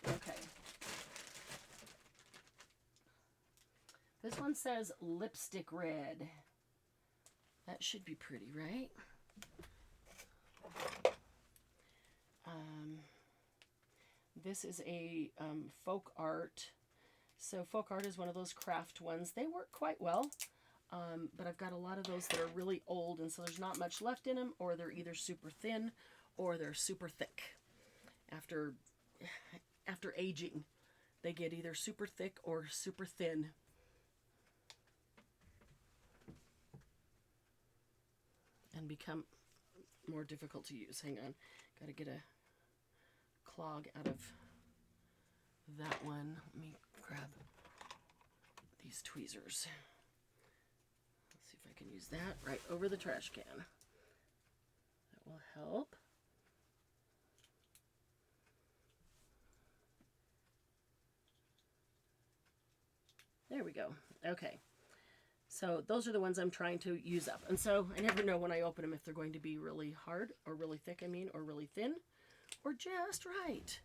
Okay. This one says lipstick red. That should be pretty, right? This is a folk art. So folk art is one of those craft ones. They work quite well, but I've got a lot of those that are really old, and so there's not much left in them, or they're either super thin or they're super thick. After aging, they get either super thick or super thin. And become more difficult to use. Hang on, got to get a clog out of that one. Let me grab these tweezers. Let's see if I can use that right over the trash can. That will help. There we go. Okay, So those are the ones I'm trying to use up. And so I never know when I open them if they're going to be really hard or really thick, or really thin, or just right.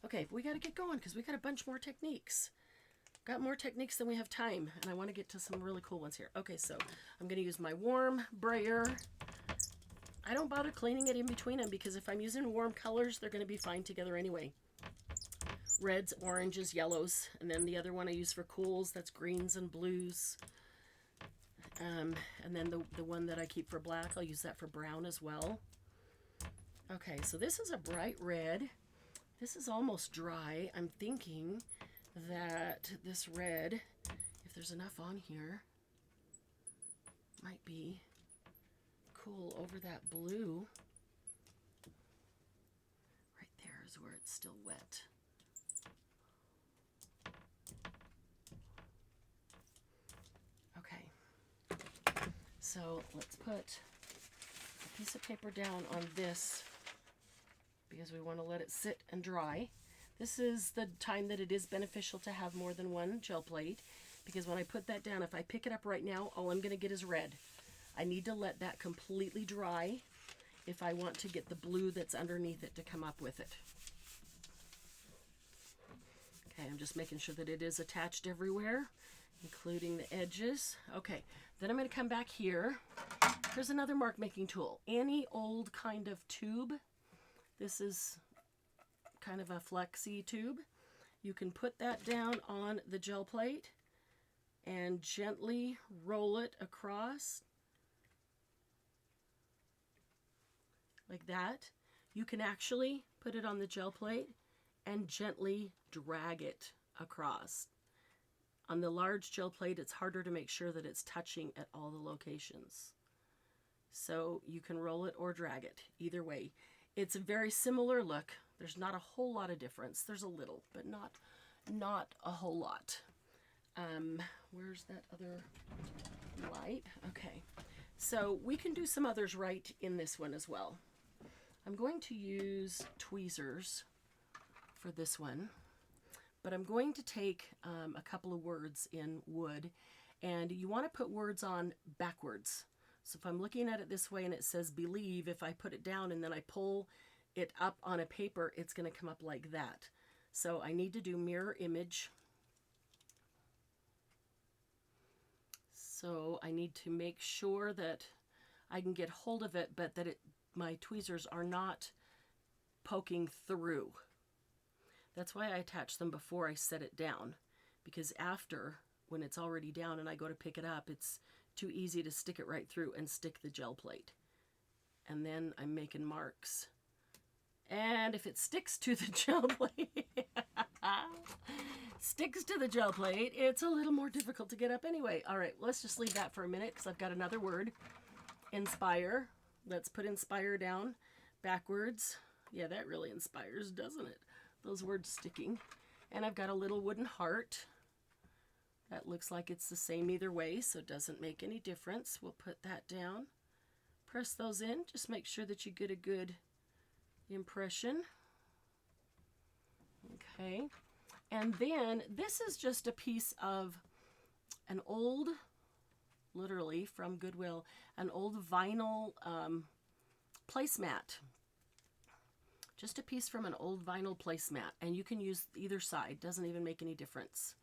Okay, we got to get going because we got a bunch more techniques. Got more techniques than we have time, and I want to get to some really cool ones here. Okay, so I'm going to use my warm brayer. I don't bother cleaning it in between them because if I'm using warm colors, they're going to be fine together anyway. Reds, oranges, yellows, and then the other one I use for cools, that's greens and blues. And then the one that I keep for black, I'll use that for brown as well. Okay, so this is a bright red. This is almost dry. I'm thinking that this red, if there's enough on here, might be cool over that blue. Right there is where it's still wet. Okay, so let's put a piece of paper down on this because we want to let it sit and dry. This is the time that it is beneficial to have more than one gel plate, because when I put that down, if I pick it up right now, all I'm going to get is red. I need to let that completely dry if I want to get the blue that's underneath it to come up with it. Okay, I'm just making sure that it is attached everywhere, including the edges. Okay, then I'm going to come back here. Here's another mark making tool. Any old kind of tube. This is kind of a Flexi Tube. You can put that down on the gel plate and gently roll it across like that. You can actually put it on the gel plate and gently drag it across. On the large gel plate, it's harder to make sure that it's touching at all the locations. So you can roll it or drag it, either way. It's a very similar look. There's not a whole lot of difference. There's a little, but not a whole lot. Where's that other light? Okay, so we can do some others right in this one as well. I'm going to use tweezers for this one, but I'm going to take a couple of words in wood, and you want to put words on backwards. So if I'm looking at it this way and it says believe, if I put it down and then I pull it up on a paper, it's going to come up like that. So I need to do mirror image. So I need to make sure that I can get hold of it, but that my tweezers are not poking through. That's why I attach them before I set it down, because after, when it's already down and I go to pick it up, it's too easy to stick it right through and stick the gel plate. And then I'm making marks. And if it sticks to the gel plate, sticks to the gel plate, it's a little more difficult to get up anyway. All right, let's just leave that for a minute because I've got another word. Inspire. Let's put inspire down backwards. Yeah, that really inspires, doesn't it? Those words sticking. And I've got a little wooden heart. That looks like it's the same either way, so it doesn't make any difference. We'll put that down. Press those in. Just make sure that you get a good impression. Okay. And then this is just a piece of an old, literally from Goodwill, an old vinyl placemat. Just a piece from an old vinyl placemat. And you can use either side. Doesn't even make any difference.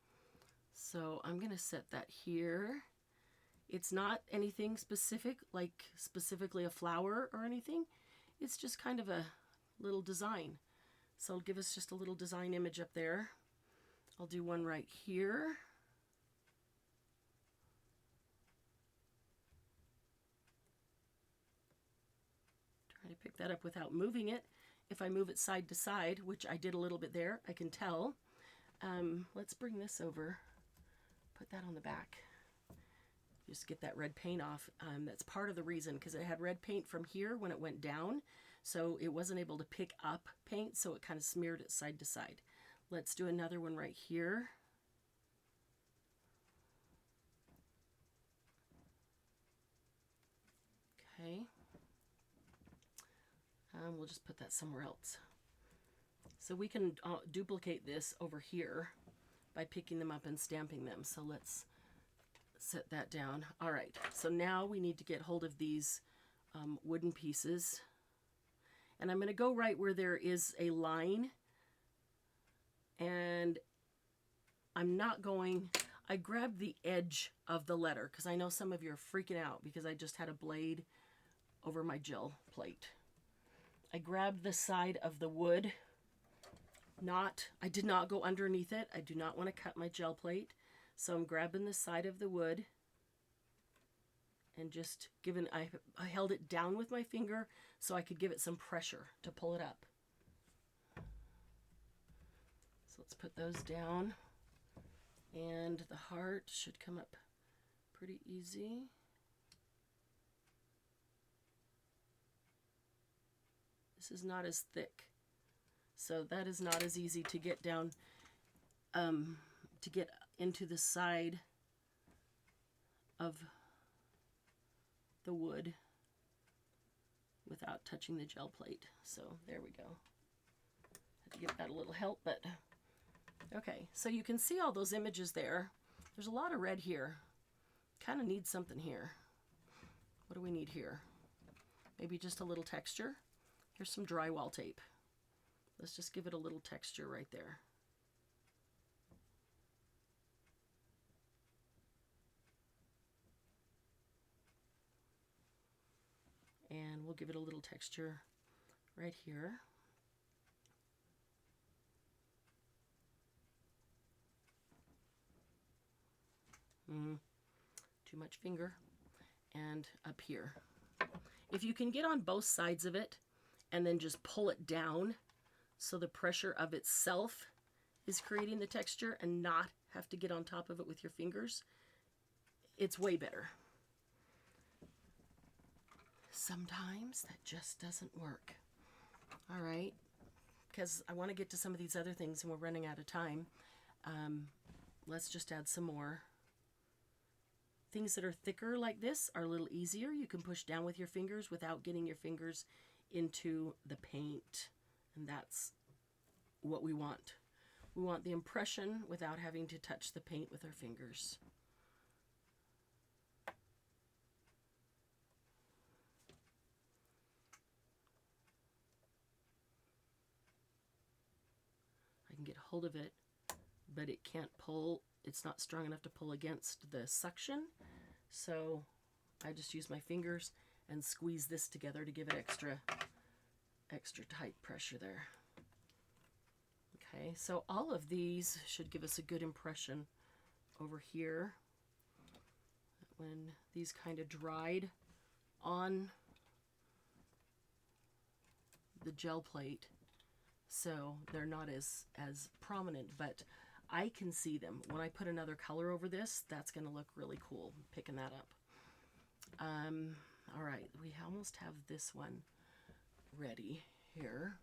So I'm going to set that here. It's not anything specific, like specifically a flower or anything. It's just kind of a little design. So it'll give us just a little design image up there. I'll do one right here. Try to pick that up without moving it. If I move it side to side, which I did a little bit there, I can tell. Let's bring this over. Put that on the back. Just get that red paint off. That's part of the reason, because it had red paint from here when it went down, so it wasn't able to pick up paint, so it kind of smeared it side to side. Let's do another one right here. Okay. We'll just put that somewhere else. So we can duplicate this over here by picking them up and stamping them. So let's set that down. All right, so now we need to get hold of these wooden pieces. And I'm going to go right where there is a line. And I'm not going, I grabbed the edge of the letter because I know some of you are freaking out because I just had a blade over my gel plate. I grabbed the side of the wood. I did not go underneath it. I do not want to cut my gel plate. So I'm grabbing the side of the wood and just I held it down with my finger so I could give it some pressure to pull it up. So let's put those down. And the heart should come up pretty easy. This is not as thick. So that is not as easy to get down, to get into the side of the wood without touching the gel plate. So there we go. Had to give that a little help, but okay. So you can see all those images there. There's a lot of red here. Kind of need something here. What do we need here? Maybe just a little texture. Here's some drywall tape. Let's just give it a little texture right there. And we'll give it a little texture right here. Too much finger. And up here. If you can get on both sides of it and then just pull it down so the pressure of itself is creating the texture and not have to get on top of it with your fingers, it's way better. Sometimes that just doesn't work. All right, because I want to get to some of these other things and we're running out of time. Let's just add some more. Things that are thicker like this are a little easier. You can push down with your fingers without getting your fingers into the paint. And that's what we want. We want the impression without having to touch the paint with our fingers. I can get hold of it, but it can't pull. It's not strong enough to pull against the suction. So I just use my fingers and squeeze this together to give it extra tight pressure there. Okay, so all of these should give us a good impression over here. When these kind of dried on the gel plate, so they're not as prominent, but I can see them. When I put another color over this, that's going to look really cool, picking that up. All right, we almost have this one ready here.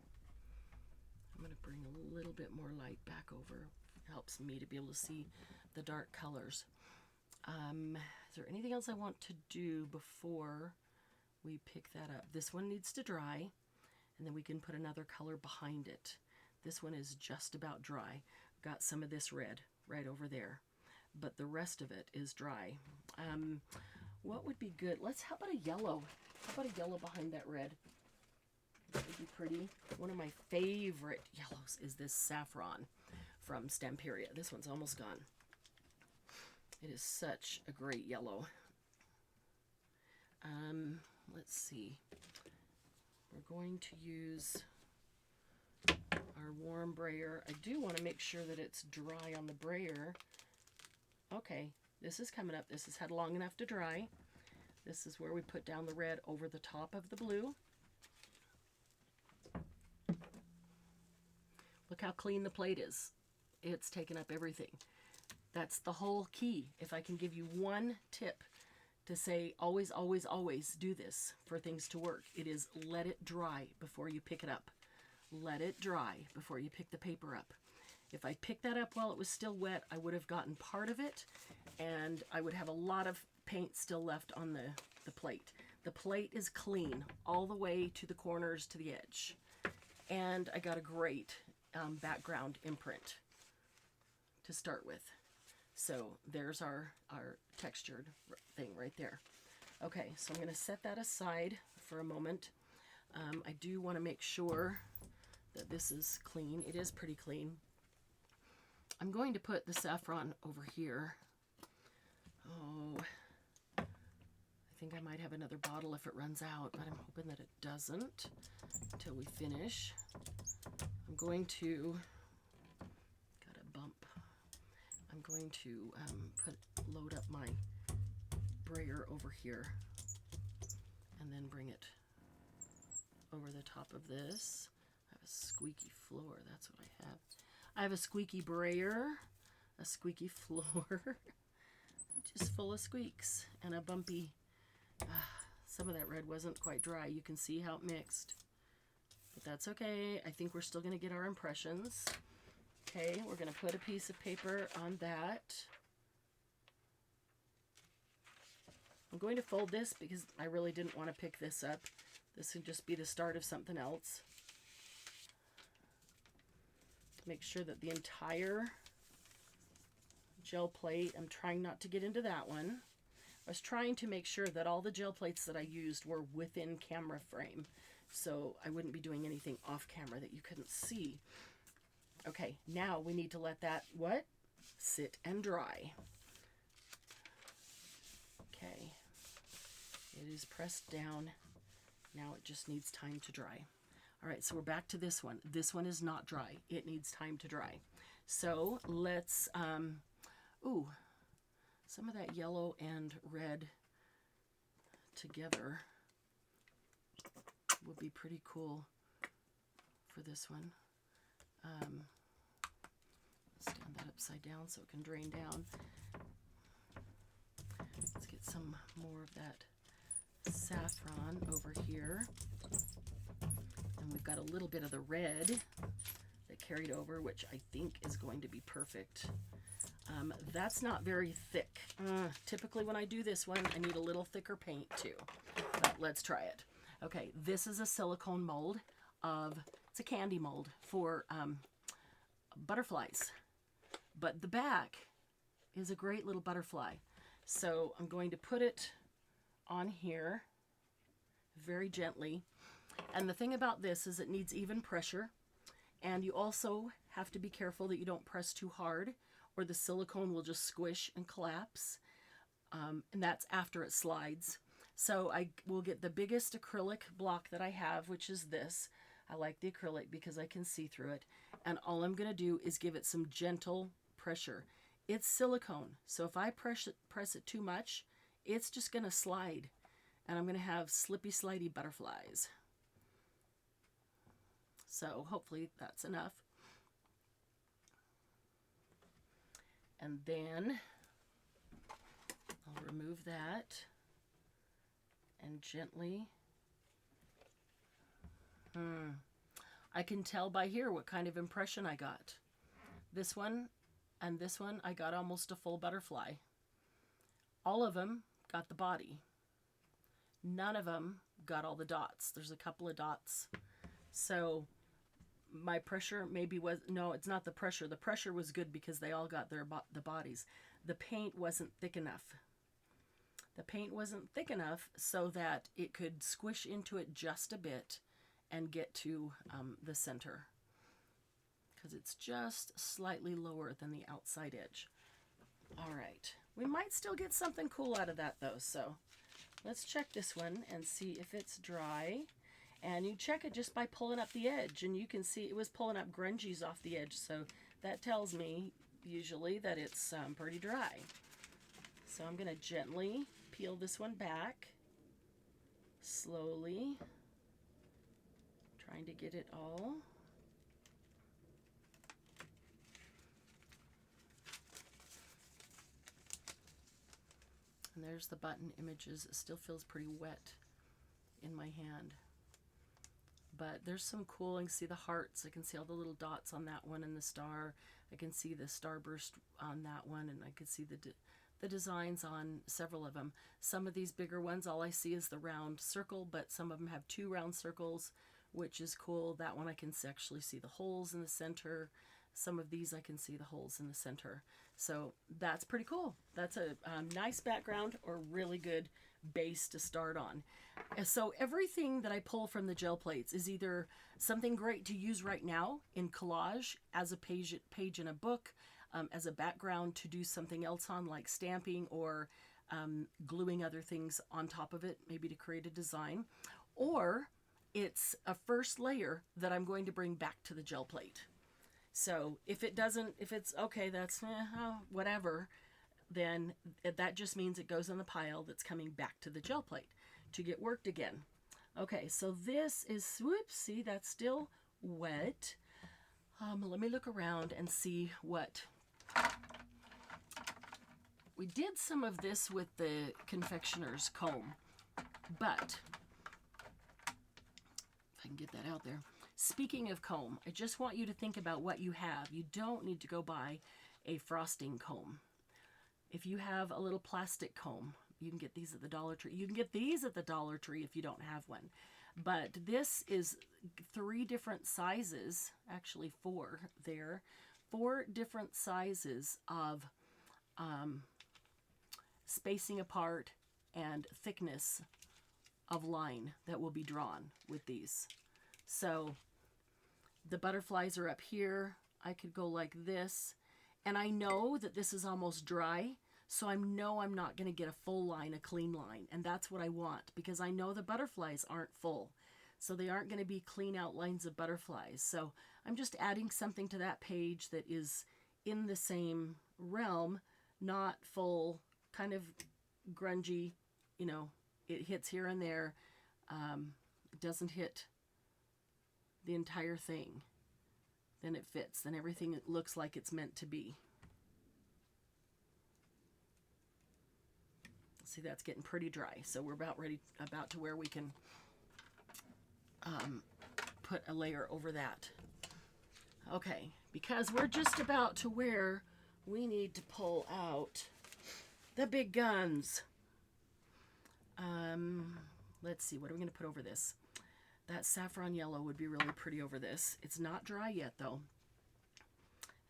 I'm going to bring a little bit more light back over. It helps me to be able to see the dark colors. Is there anything else I want to do before we pick that up? This one needs to dry, and then we can put another color behind it. This one is just about dry. Got some of this red right over there, but the rest of it is dry. What would be good? How about a yellow? How about a yellow behind that red? That would be pretty. One of my favorite yellows is this saffron from Stamperia. This one's almost gone. It is such a great yellow. Let's see. We're going to use our warm brayer. I do want to make sure that it's dry on the brayer. Okay, this is coming up. This has had long enough to dry. This is where we put down the red over the top of the blue. Look how clean the plate is. It's taken up everything. That's the whole key. If I can give you one tip to say always, always, always do this for things to work, it is let it dry before you pick it up. Let it dry before you pick the paper up. If I picked that up while it was still wet, I would have gotten part of it, and I would have a lot of paint still left on the plate. The plate is clean all the way to the corners to the edge. And I got a great background imprint to start with. So there's our textured thing right there. Okay, so I'm going to set that aside for a moment. I do want to make sure that this is clean. It is pretty clean. I'm going to put the saffron over here. Oh, I think I might have another bottle if it runs out, but I'm hoping that it doesn't until we finish. I'm going to, got a bump. I'm going to load up my brayer over here and then bring it over the top of this. I have a squeaky floor, that's what I have. I have a squeaky brayer, a squeaky floor, just full of squeaks, and a bumpy, some of that red wasn't quite dry. You can see how it mixed, but that's okay. I think we're still going to get our impressions. Okay, we're going to put a piece of paper on that. I'm going to fold this because I really didn't want to pick this up. This would just be the start of something else. Make sure that the entire gel plate, I'm trying not to get into that one. I was trying to make sure that all the gel plates that I used were within camera frame, so I wouldn't be doing anything off camera that you couldn't see. Okay, now we need to let that, what? Sit and dry. Okay, it is pressed down. Now it just needs time to dry. All right, so we're back to this one. This one is not dry. It needs time to dry. So let's, ooh, some of that yellow and red together would be pretty cool for this one. Stand that upside down so it can drain down. Let's get some more of that saffron over here. And we've got a little bit of the red that carried over, which I think is going to be perfect. That's not very thick. Typically when I do this one, I need a little thicker paint too. But let's try it. Okay, this is a silicone mold of, it's a candy mold for butterflies. But the back is a great little butterfly. So I'm going to put it on here very gently. And the thing about this is it needs even pressure. And you also have to be careful that you don't press too hard or the silicone will just squish and collapse. And that's after it slides. So I will get the biggest acrylic block that I have, which is this. I like the acrylic because I can see through it. And all I'm going to do is give it some gentle pressure. It's silicone, so if I press it too much, it's just going to slide. And I'm going to have slippy, slidey butterflies. So hopefully that's enough. And then I'll remove that and gently. I can tell by here what kind of impression I got. This one and this one, I got almost a full butterfly. All of them got the body. None of them got all the dots. There's a couple of dots. So my pressure maybe was, no, it's not the pressure. The pressure was good because they all got the bodies. The paint wasn't thick enough. The paint wasn't thick enough so that it could squish into it just a bit and get to the center, because it's just slightly lower than the outside edge. All right, we might still get something cool out of that though, so let's check this one and see if it's dry. And you check it just by pulling up the edge, and you can see it was pulling up grungies off the edge, so that tells me usually that it's pretty dry. So I'm going to gently peel this one back, slowly, trying to get it all. And there's the button images. It still feels pretty wet in my hand. But there's some cool, I can see the hearts, I can see all the little dots on that one and the star. I can see the starburst on that one, and I can see the designs on several of them. Some of these bigger ones, all I see is the round circle, but some of them have 2 round circles, which is cool. That one I can actually see the holes in the center. some of these I can see the holes in the center. So that's pretty cool. That's a nice background or really good base to start on. So everything that I pull from the gel plates is either something great to use right now in collage, as a page in a book, as a background to do something else on, like stamping or gluing other things on top of it, maybe to create a design, or it's a first layer that I'm going to bring back to the gel plate. So if it's okay, that's whatever, then that just means it goes in the pile that's coming back to the gel plate to get worked again. Okay, so this is, whoops, see, that's still wet. Let me look around and see what. We did some of this with the confectioner's comb, but if I can get that out there. Speaking of comb, I just want you to think about what you have. You don't need to go buy a frosting comb. If you have a little plastic comb, you can get these at the Dollar Tree. You can get these at the Dollar Tree if you don't have one. But this is 3 different sizes, actually 4 there, 4 different sizes of spacing apart and thickness of line that will be drawn with these. So the butterflies are up here. I could go like this, and I know that this is almost dry, so I know I'm not going to get a full line, a clean line, and that's what I want, because I know the butterflies aren't full, so they aren't going to be clean outlines of butterflies. So I'm just adding something to that page that is in the same realm, not full, kind of grungy, you know, it hits here and there. It doesn't hit the entire thing. Then it fits, then everything looks like it's meant to be. See, that's getting pretty dry, so we're about to where we can put a layer over that. Okay, because we're just about to where we need to pull out the big guns. Let's see, what are we going to put over this? That saffron yellow would be really pretty over this. It's not dry yet, though.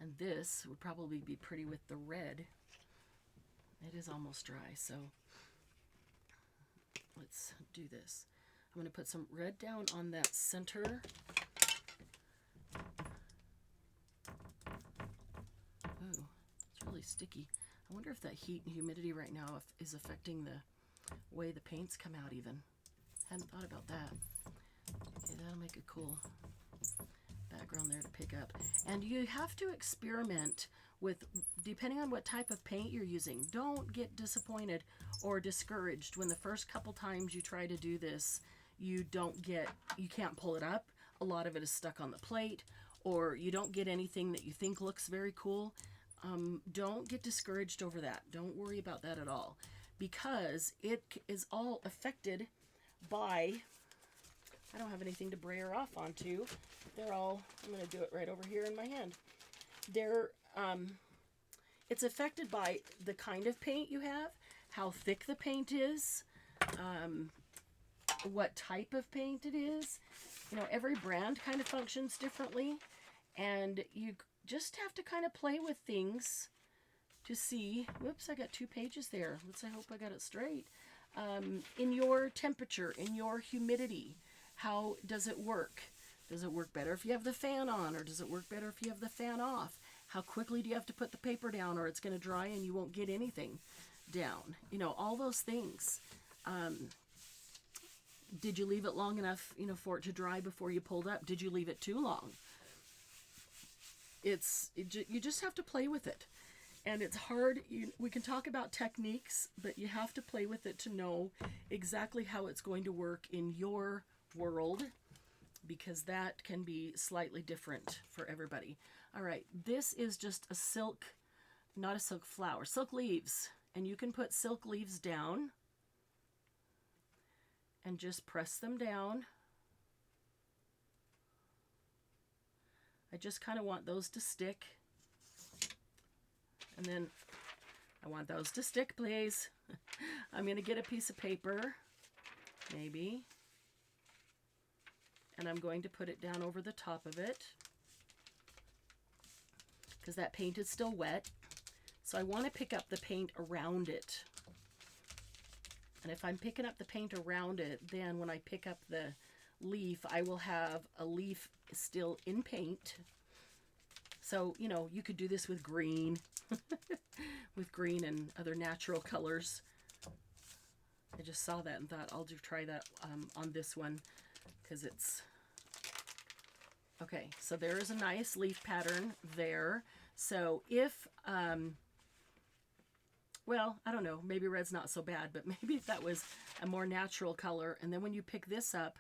And this would probably be pretty with the red. It is almost dry, so let's do this. I'm going to put some red down on that center. Ooh, it's really sticky. I wonder if that heat and humidity right now is affecting the way the paints come out even. Hadn't thought about that. Okay, that'll make a cool background there to pick up. And you have to experiment with, depending on what type of paint you're using. Don't get disappointed or discouraged when the first couple times you try to do this, you can't pull it up. A lot of it is stuck on the plate, or you don't get anything that you think looks very cool. Don't get discouraged over that. Don't worry about that at all, because it is all affected by, I don't have anything to brayer off onto. They're all, I'm going to do it right over here in my hand. It's affected by the kind of paint you have, how thick the paint is, what type of paint it is. You know, every brand kind of functions differently, and you just have to kind of play with things to see. Whoops, I got 2 pages there. I hope I got it straight. In your temperature, in your humidity, how does it work? Does it work better if you have the fan on, or does it work better if you have the fan off? How quickly do you have to put the paper down, or it's going to dry and you won't get anything down? You know, all those things. Did you leave it long enough, you know, for it to dry before you pulled up? Did you leave it too long? You just have to play with it. And it's hard. We can talk about techniques, but you have to play with it to know exactly how it's going to work in your world, because that can be slightly different for everybody. All right, this is just a silk, not a silk flower, silk leaves. And you can put silk leaves down and just press them down. I just kind of want those to stick. And then I want those to stick, please. I'm going to get a piece of paper, maybe. And I'm going to put it down over the top of it. because that paint is still wet. So I want to pick up the paint around it. And if I'm picking up the paint around it, then when I pick up the leaf, I will have a leaf still in paint. So, you know, you could do this with green, with green and other natural colors. I just saw that and thought I'll try that on this one because it's... Okay, so there is a nice leaf pattern there. So if, well, I don't know, maybe red's not so bad, but maybe if that was a more natural color, and then when you pick this up,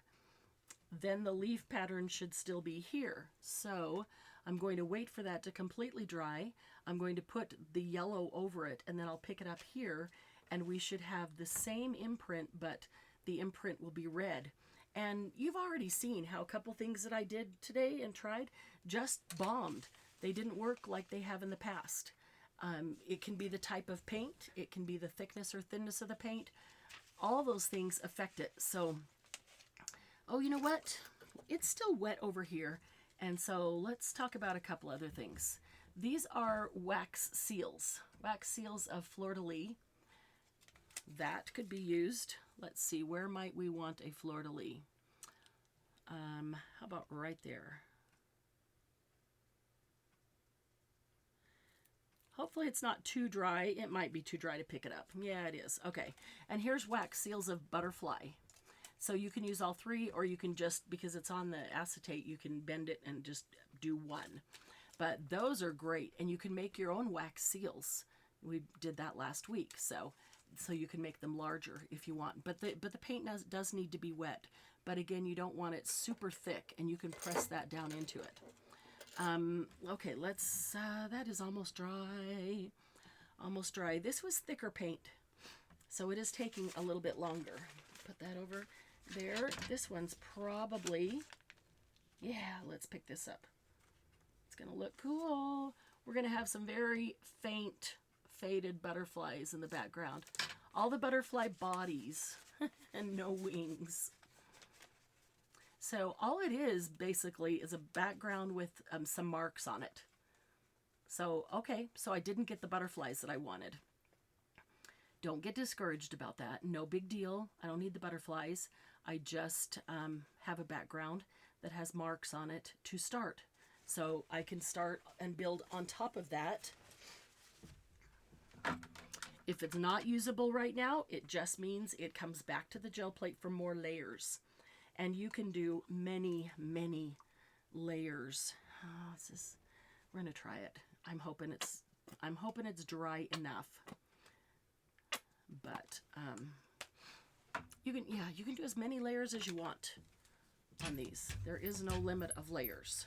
then the leaf pattern should still be here. So I'm going to wait for that to completely dry. I'm going to put the yellow over it, and then I'll pick it up here, and we should have the same imprint, but the imprint will be red. And you've already seen how a couple things that I did today and tried just bombed. They didn't work like they have in the past. It can be the type of paint. It can be the thickness or thinness of the paint. All those things affect it. So, oh, you know what? It's still wet over here. And so let's talk about a couple other things. These are wax seals of fleur-de-lis. That could be used. Let's see, where might we want a fleur-de-lis? How about right there? Hopefully it's not too dry. It might be too dry to pick it up. Yeah, it is. Okay, and here's wax seals of butterfly. So you can use all three, or you can just, because it's on the acetate, you can bend it and just do one. But those are great, and you can make your own wax seals. We did that last week, so you can make them larger if you want. But the paint does need to be wet. But again, you don't want it super thick, and you can press that down into it. Okay, let's, that is almost dry. Almost dry. This was thicker paint, so it is taking a little bit longer. Put that over there. This one's probably, yeah, let's pick this up. It's gonna look cool. We're gonna have some very faint, faded butterflies in the background. All the butterfly bodies and no wings. So all it is basically is a background with some marks on it. So, okay, so I didn't get the butterflies that I wanted. Don't get discouraged about that. No big deal. I don't need the butterflies. I just have a background that has marks on it to start. So I can start and build on top of that. If it's not usable right now, it just means it comes back to the gel plate for more layers. And you can do many, many layers. Oh, we're gonna try it. I'm hoping it's dry enough. But you can do as many layers as you want on these. There is no limit of layers.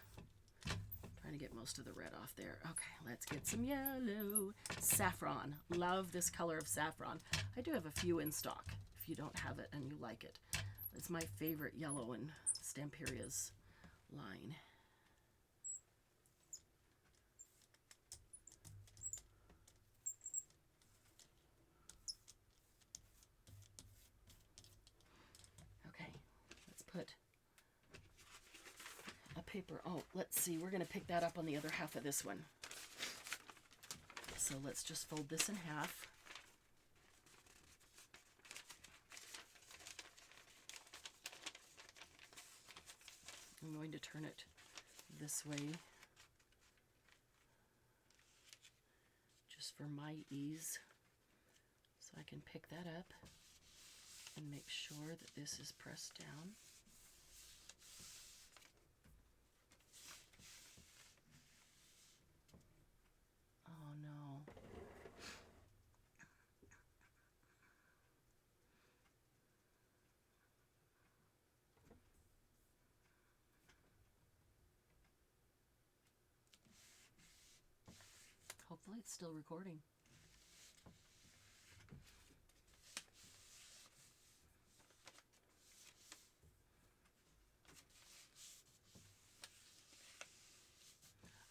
Trying to get most of the red off there. Okay, let's get some yellow. Saffron. Love this color of saffron. I do have a few in stock if you don't have it and you like it. It's my favorite yellow in Stamperia's line. Okay, let's put a paper. Oh, let's see. We're going to pick that up on the other half of this one. So let's just fold this in half. I'm going to turn it this way just for my ease, so I can pick that up and make sure that this is pressed down. Oh no. Hopefully it's still recording.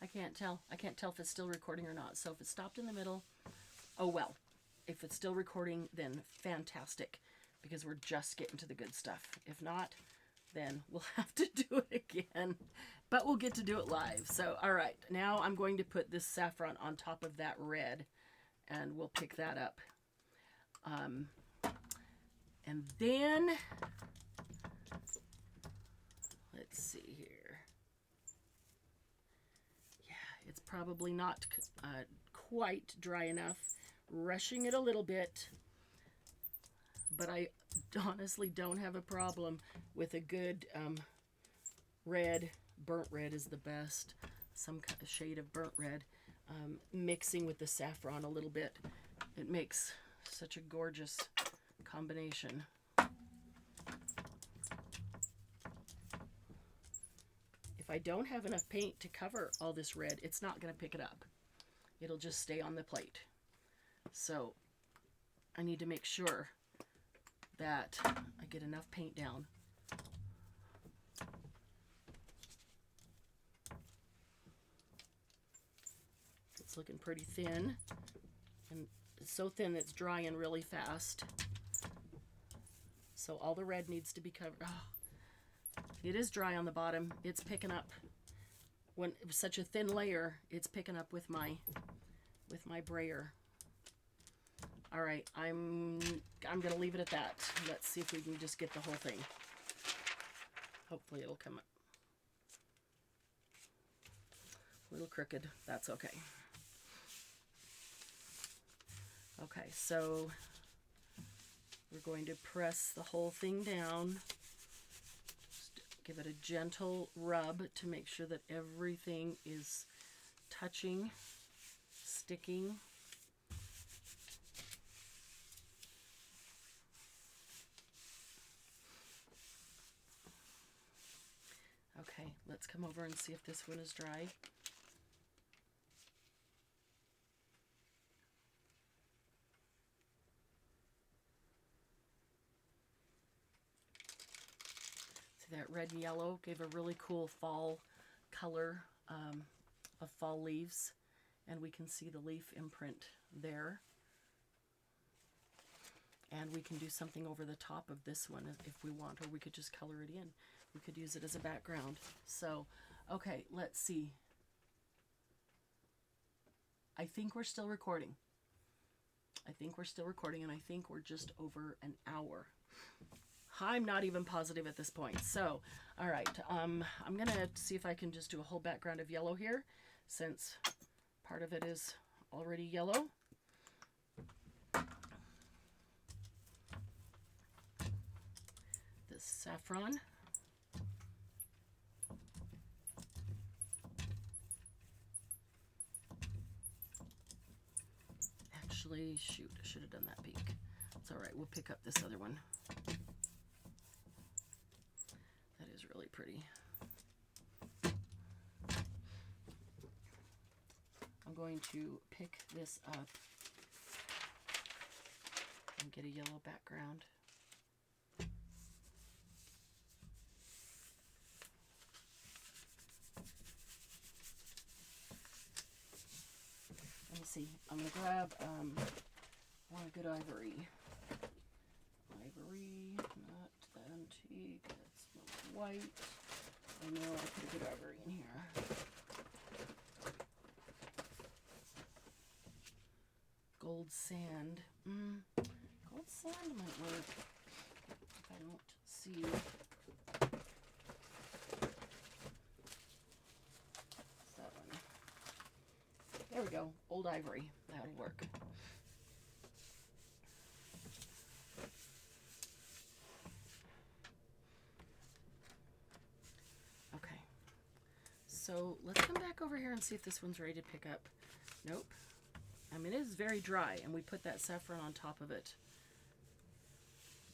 I can't tell. I can't tell if it's still recording or not. So if it stopped in the middle, oh well. If it's still recording, then fantastic, because we're just getting to the good stuff. If not, then we'll have to do it again, but we'll get to do it live. So, all right, now I'm going to put this saffron on top of that red, and we'll pick that up. And then, let's see here. Yeah, it's probably not quite dry enough. Rushing it a little bit, but I honestly don't have a problem with a good red. Burnt red is the best. Some kind of shade of burnt red. Mixing with the saffron a little bit. It makes such a gorgeous combination. If I don't have enough paint to cover all this red, it's not going to pick it up. It'll just stay on the plate. So I need to make sure that I get enough paint down. It's looking pretty thin, and it's so thin that it's drying really fast. So all the red needs to be covered. Oh, it is dry on the bottom. It's picking up. When it was such a thin layer, it's picking up with my brayer. All right, I'm gonna leave it at that. Let's see if we can just get the whole thing. Hopefully it'll come up. A little crooked, that's okay. Okay, so we're going to press the whole thing down. Just give it a gentle rub to make sure that everything is touching, sticking. Okay, let's come over and see if this one is dry. See, that red and yellow gave a really cool fall color of fall leaves, and we can see the leaf imprint there. And we can do something over the top of this one if we want, or we could just color it in. We could use it as a background. So, okay, let's see. I think we're still recording. I think we're still recording, and I think we're just over an hour. I'm not even positive at this point. So, all right, I'm going to see if I can just do a whole background of yellow here, since part of it is already yellow. This saffron. Actually, shoot, I should have done that pink. It's all right, we'll pick up this other one. That is really pretty. I'm going to pick this up and get a yellow background. Let me see. I'm going to grab, I want a good ivory. Ivory, not the antique. That smells white. I know I put a good ivory in here. Gold sand. Gold sand might work if I don't see. What's that one? There we go. Old ivory. That'll work. Okay. So let's come back over here and see if this one's ready to pick up. Nope. I mean, it is very dry, and we put that saffron on top of it.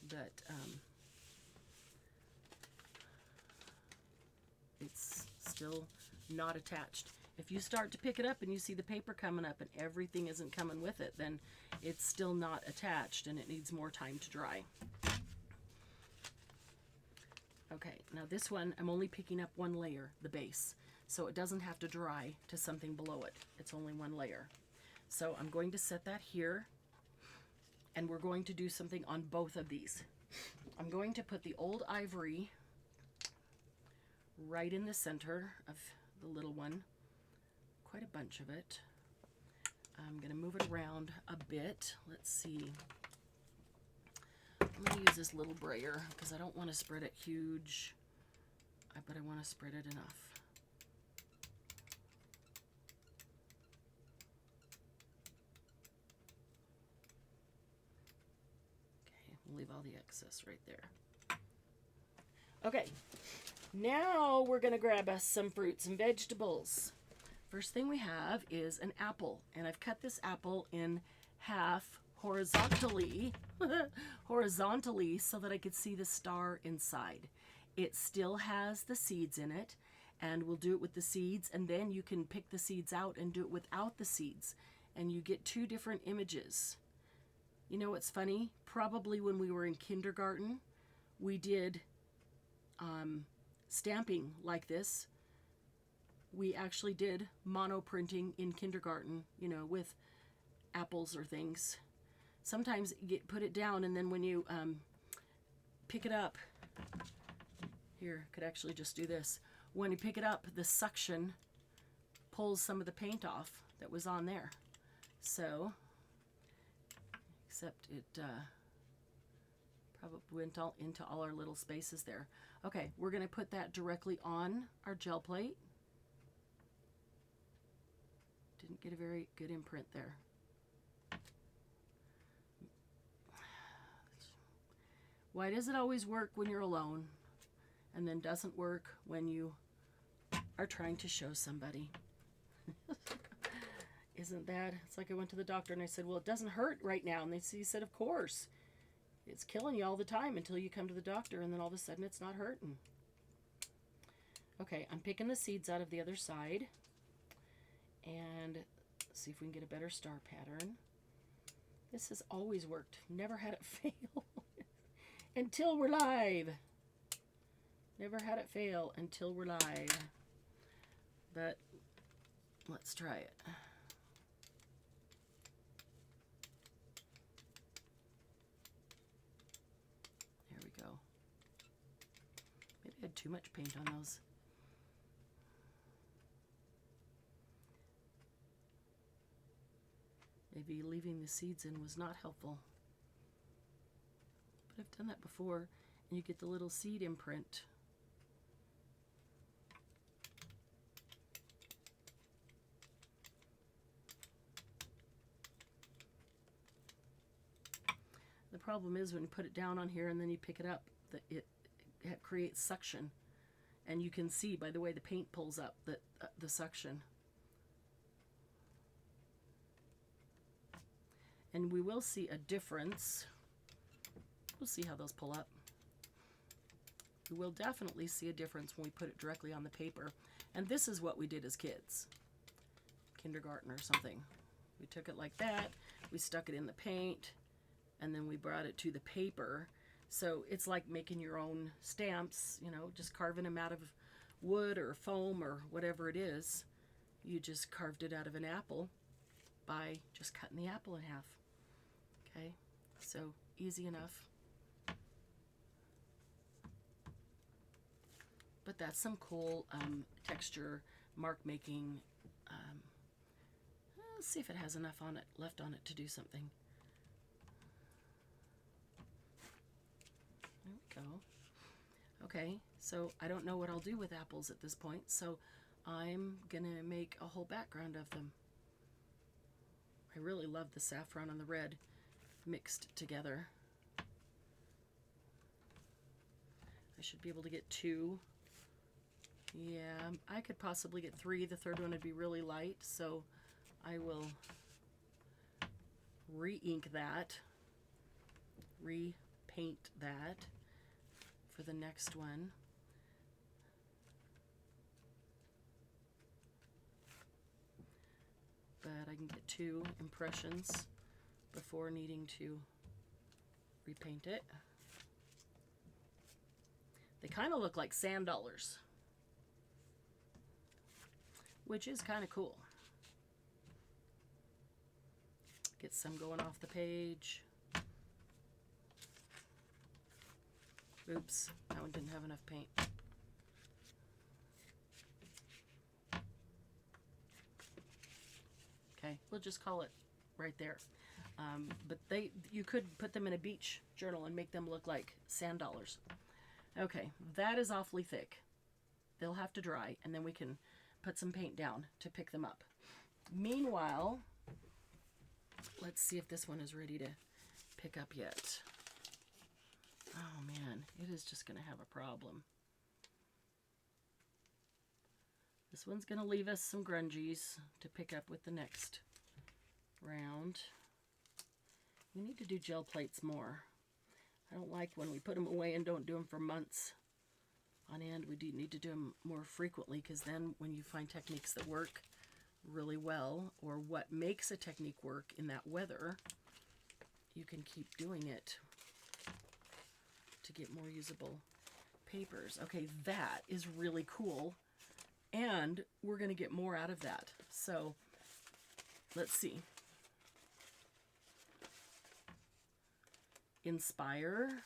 But it's still not attached. If you start to pick it up and you see the paper coming up and everything isn't coming with it, then it's still not attached and it needs more time to dry. Okay, now this one, I'm only picking up one layer, the base, so it doesn't have to dry to something below it. It's only one layer. So I'm going to set that here, and we're going to do something on both of these. I'm going to put the old ivory right in the center of the little one. Quite a bunch of it. I'm going to move it around a bit. Let's see. I'm going to use this little brayer because I don't want to spread it huge, but I want to spread it enough. Okay, we'll leave all the excess right there. Okay, now we're going to grab us some fruits and vegetables. First thing we have is an apple, and I've cut this apple in half horizontally, so that I could see the star inside. It still has the seeds in it, and we'll do it with the seeds, and then you can pick the seeds out and do it without the seeds, and you get two different images. You know what's funny? Probably when we were in kindergarten, we did stamping like this. We actually did mono printing in kindergarten, you know, with apples or things. Sometimes you put it down, and then when you pick it up, here, could actually just do this. When you pick it up, the suction pulls some of the paint off that was on there. So, except it probably went all into all our little spaces there. Okay, we're going to put that directly on our gel plate. Didn't get a very good imprint there. Why does it always work when you're alone and then doesn't work when you are trying to show somebody? Isn't that? It's like I went to the doctor and I said, well, it doesn't hurt right now. And he said, of course. It's killing you all the time until you come to the doctor, and then all of a sudden it's not hurting. Okay, I'm picking the seeds out of the other side. And see if we can get a better star pattern. This has always worked. Never had it fail until we're live. Never had it fail until we're live. But let's try it. There we go. Maybe I had too much paint on those. Maybe leaving the seeds in was not helpful. But I've done that before, and you get the little seed imprint. The problem is when you put it down on here and then you pick it up, that it creates suction. And you can see by the way the paint pulls up that the suction. And we will see a difference. We'll see how those pull up. We will definitely see a difference when we put it directly on the paper. And this is what we did as kids. Kindergarten or something. We took it like that, we stuck it in the paint, and then we brought it to the paper. So it's like making your own stamps, you know, just carving them out of wood or foam or whatever it is. You just carved it out of an apple by just cutting the apple in half. Okay, so easy enough. But that's some cool texture mark making. Let's see if it has enough on it left on it to do something. There we go. Okay, so I don't know what I'll do with apples at this point, so I'm gonna make a whole background of them. I really love the saffron and the red mixed together. I should be able to get 2. Yeah, I could possibly get 3. The third one would be really light, so I will re-ink that, repaint that for the next one. But I can get 2 impressions before needing to repaint it. They kind of look like sand dollars, which is kind of cool. Get some going off the page. Oops, that one didn't have enough paint. Okay, we'll just call it right there. But you could put them in a beach journal and make them look like sand dollars. Okay, that is awfully thick. They'll have to dry, and then we can put some paint down to pick them up. Meanwhile, let's see if this one is ready to pick up yet. Oh man, it is just going to have a problem. This one's going to leave us some grungies to pick up with the next round. We need to do gel plates more. I don't like when we put them away and don't do them for months on end. We do need to do them more frequently, because then when you find techniques that work really well, or what makes a technique work in that weather, you can keep doing it to get more usable papers. Okay, that is really cool, and we're going to get more out of that. So let's see. Inspire.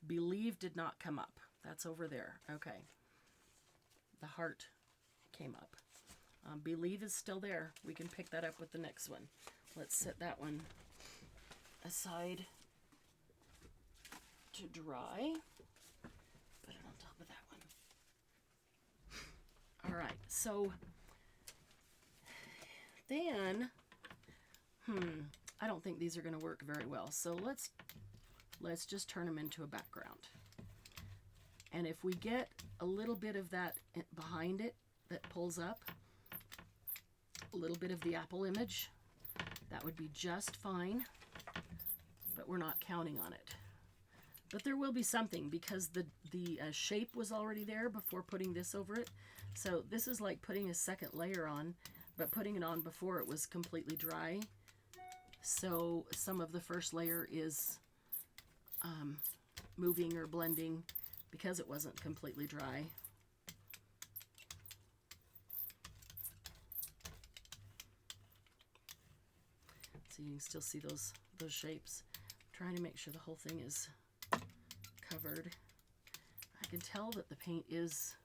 Believe did not come up. That's over there. Okay. The heart came up. Believe is still there. We can pick that up with the next one. Let's set that one aside to dry. Put it on top of that one. All right. So then, I don't think these are going to work very well. So let's just turn them into a background. And if we get a little bit of that behind it that pulls up, a little bit of the apple image, that would be just fine, but we're not counting on it. But there will be something, because the shape was already there before putting this over it. So this is like putting a second layer on, but putting it on before it was completely dry. So some of the first layer is moving or blending because it wasn't completely dry. So you can still see those shapes. I'm trying to make sure the whole thing is covered. I can tell that the paint is,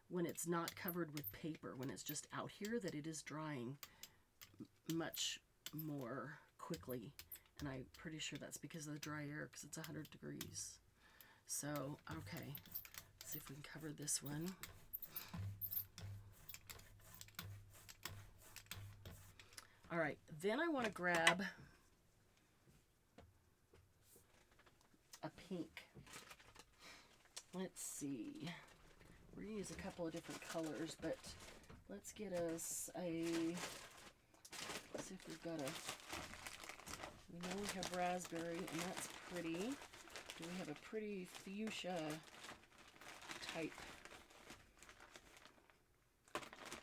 when it's not covered with paper, when it's just out here, that it is drying much more quickly. And I'm pretty sure that's because of the dry air, because it's 100 degrees. So, okay, let's see if we can cover this one. All right, then I want to grab a pink. Let's see. We're going to use a couple of different colors, but let's get us let's see if we've got we know we have raspberry, and that's pretty. Do we have a pretty fuchsia type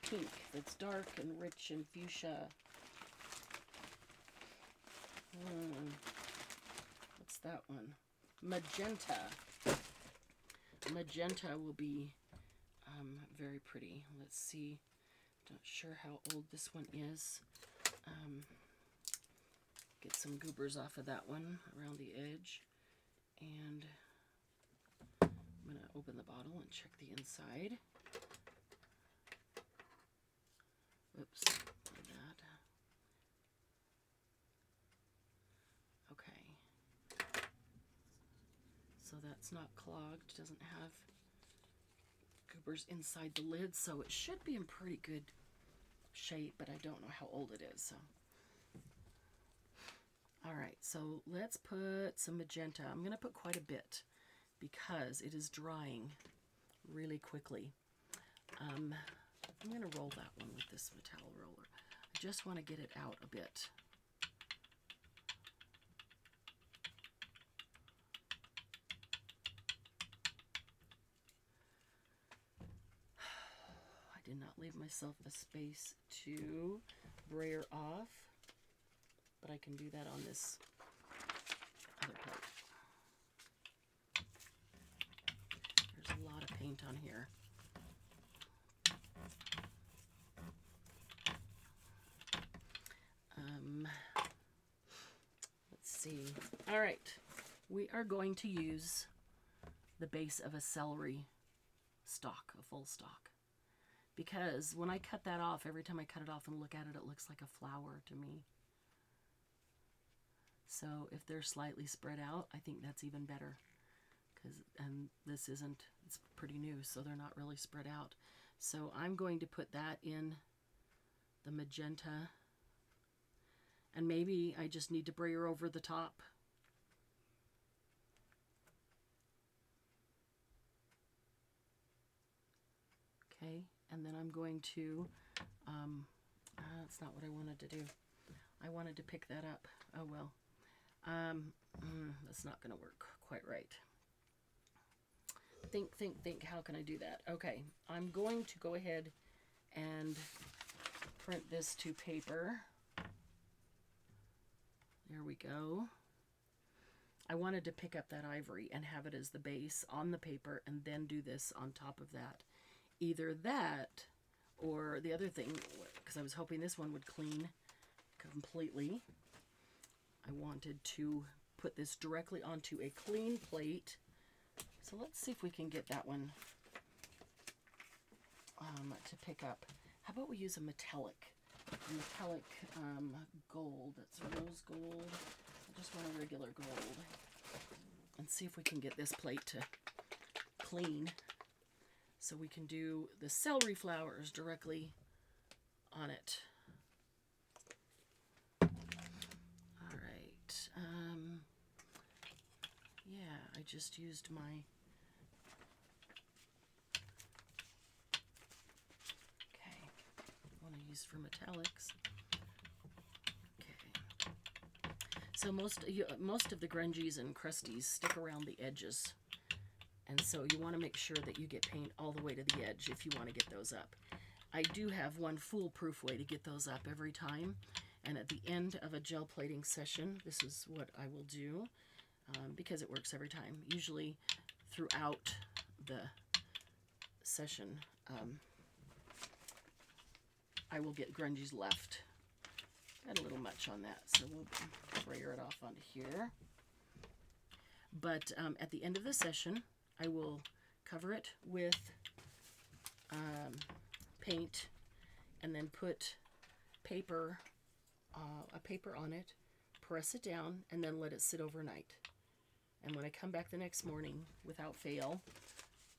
pink that's dark and rich and fuchsia? What's that one? Magenta. Magenta will be very pretty. Let's see. Not sure how old this one is. Get some goobers off of that one around the edge. And I'm going to open the bottle and check the inside. Oops, like that. Okay. So that's not clogged, doesn't have goobers inside the lid, so it should be in pretty good shape, but I don't know how old it is. So, all right, so let's put some magenta. I'm going to put quite a bit because it is drying really quickly. I'm going to roll that one with this towel roller. I just want to get it out a bit. I did not leave myself a space to brayer off, but I can do that on this other plate. There's a lot of paint on here. Let's see. All right, we are going to use the base of a celery stalk, a full stalk, because when I cut that off, every time I cut it off and look at it, it looks like a flower to me. So if they're slightly spread out, I think that's even better. And this isn't, it's pretty new, so they're not really spread out. So I'm going to put that in the magenta, and maybe I just need to brayer over the top. Okay, and then I'm going to, that's not what I wanted to do. I wanted to pick that up. Oh well. That's not going to work quite right. Think, how can I do that? Okay, I'm going to go ahead and print this to paper. There we go. I wanted to pick up that ivory and have it as the base on the paper and then do this on top of that. Either that or the other thing, because I was hoping this one would clean completely. I wanted to put this directly onto a clean plate. So let's see if we can get that one to pick up. How about we use a metallic gold? That's rose gold. I just want a regular gold. And see if we can get this plate to clean so we can do the celery flowers directly on it. All right. Yeah, I just used my use for metallics. Okay. So most of the grungies and crusties stick around the edges, and so you want to make sure that you get paint all the way to the edge if you want to get those up. I do have one foolproof way to get those up every time, and at the end of a gel plating session, this is what I will do, because it works every time. Usually throughout the session, I will get grungies left. Got a little much on that, so we'll brayer it off onto here. But at the end of the session, I will cover it with paint and then put paper, a paper on it, press it down, and then let it sit overnight. And when I come back the next morning, without fail,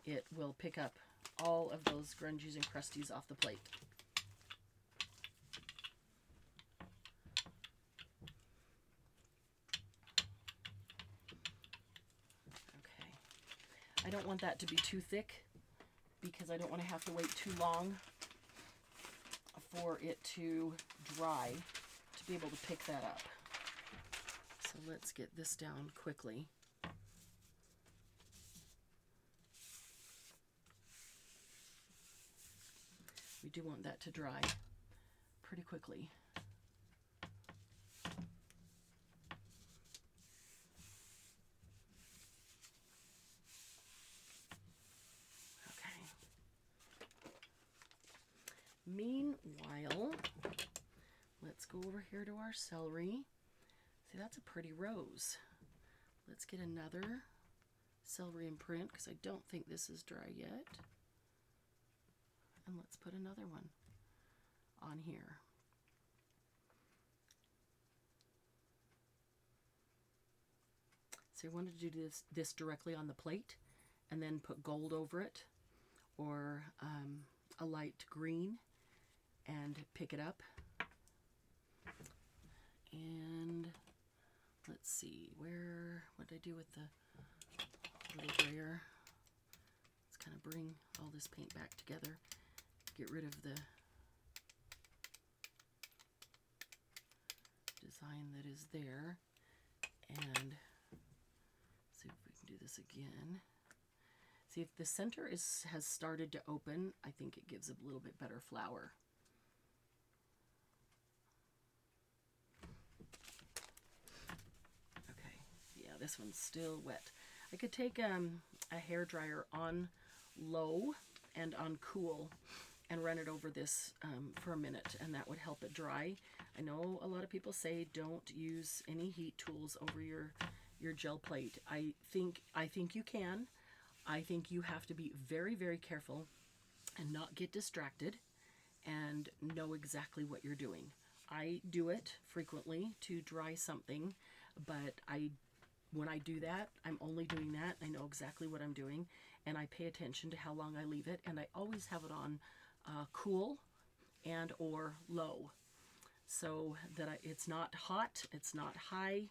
it will pick up all of those grungies and crusties off the plate. I don't want that to be too thick because I don't want to have to wait too long for it to dry to be able to pick that up. So let's get this down quickly. We do want that to dry pretty quickly. Meanwhile, let's go over here to our celery. See, that's a pretty rose. Let's get another celery and print because I don't think this is dry yet. And let's put another one on here. So I wanted to do this directly on the plate and then put gold over it, or a light green, and pick it up. And let's see, what did I do with the little brayer? Let's kind of bring all this paint back together, get rid of the design that is there, and see if we can do this again. See, if the center has started to open, I think it gives a little bit better flower. Okay, yeah, this one's still wet. I could take a hair dryer on low and on cool and run it over this for a minute, and that would help it dry. I know a lot of people say don't use any heat tools over your gel plate. I think you can. I think you have to be very, very careful and not get distracted and know exactly what you're doing. I do it frequently to dry something, but when I do that, I'm only doing that. I know exactly what I'm doing, and I pay attention to how long I leave it, and I always have it on cool and or low, so that it's not hot, it's not high.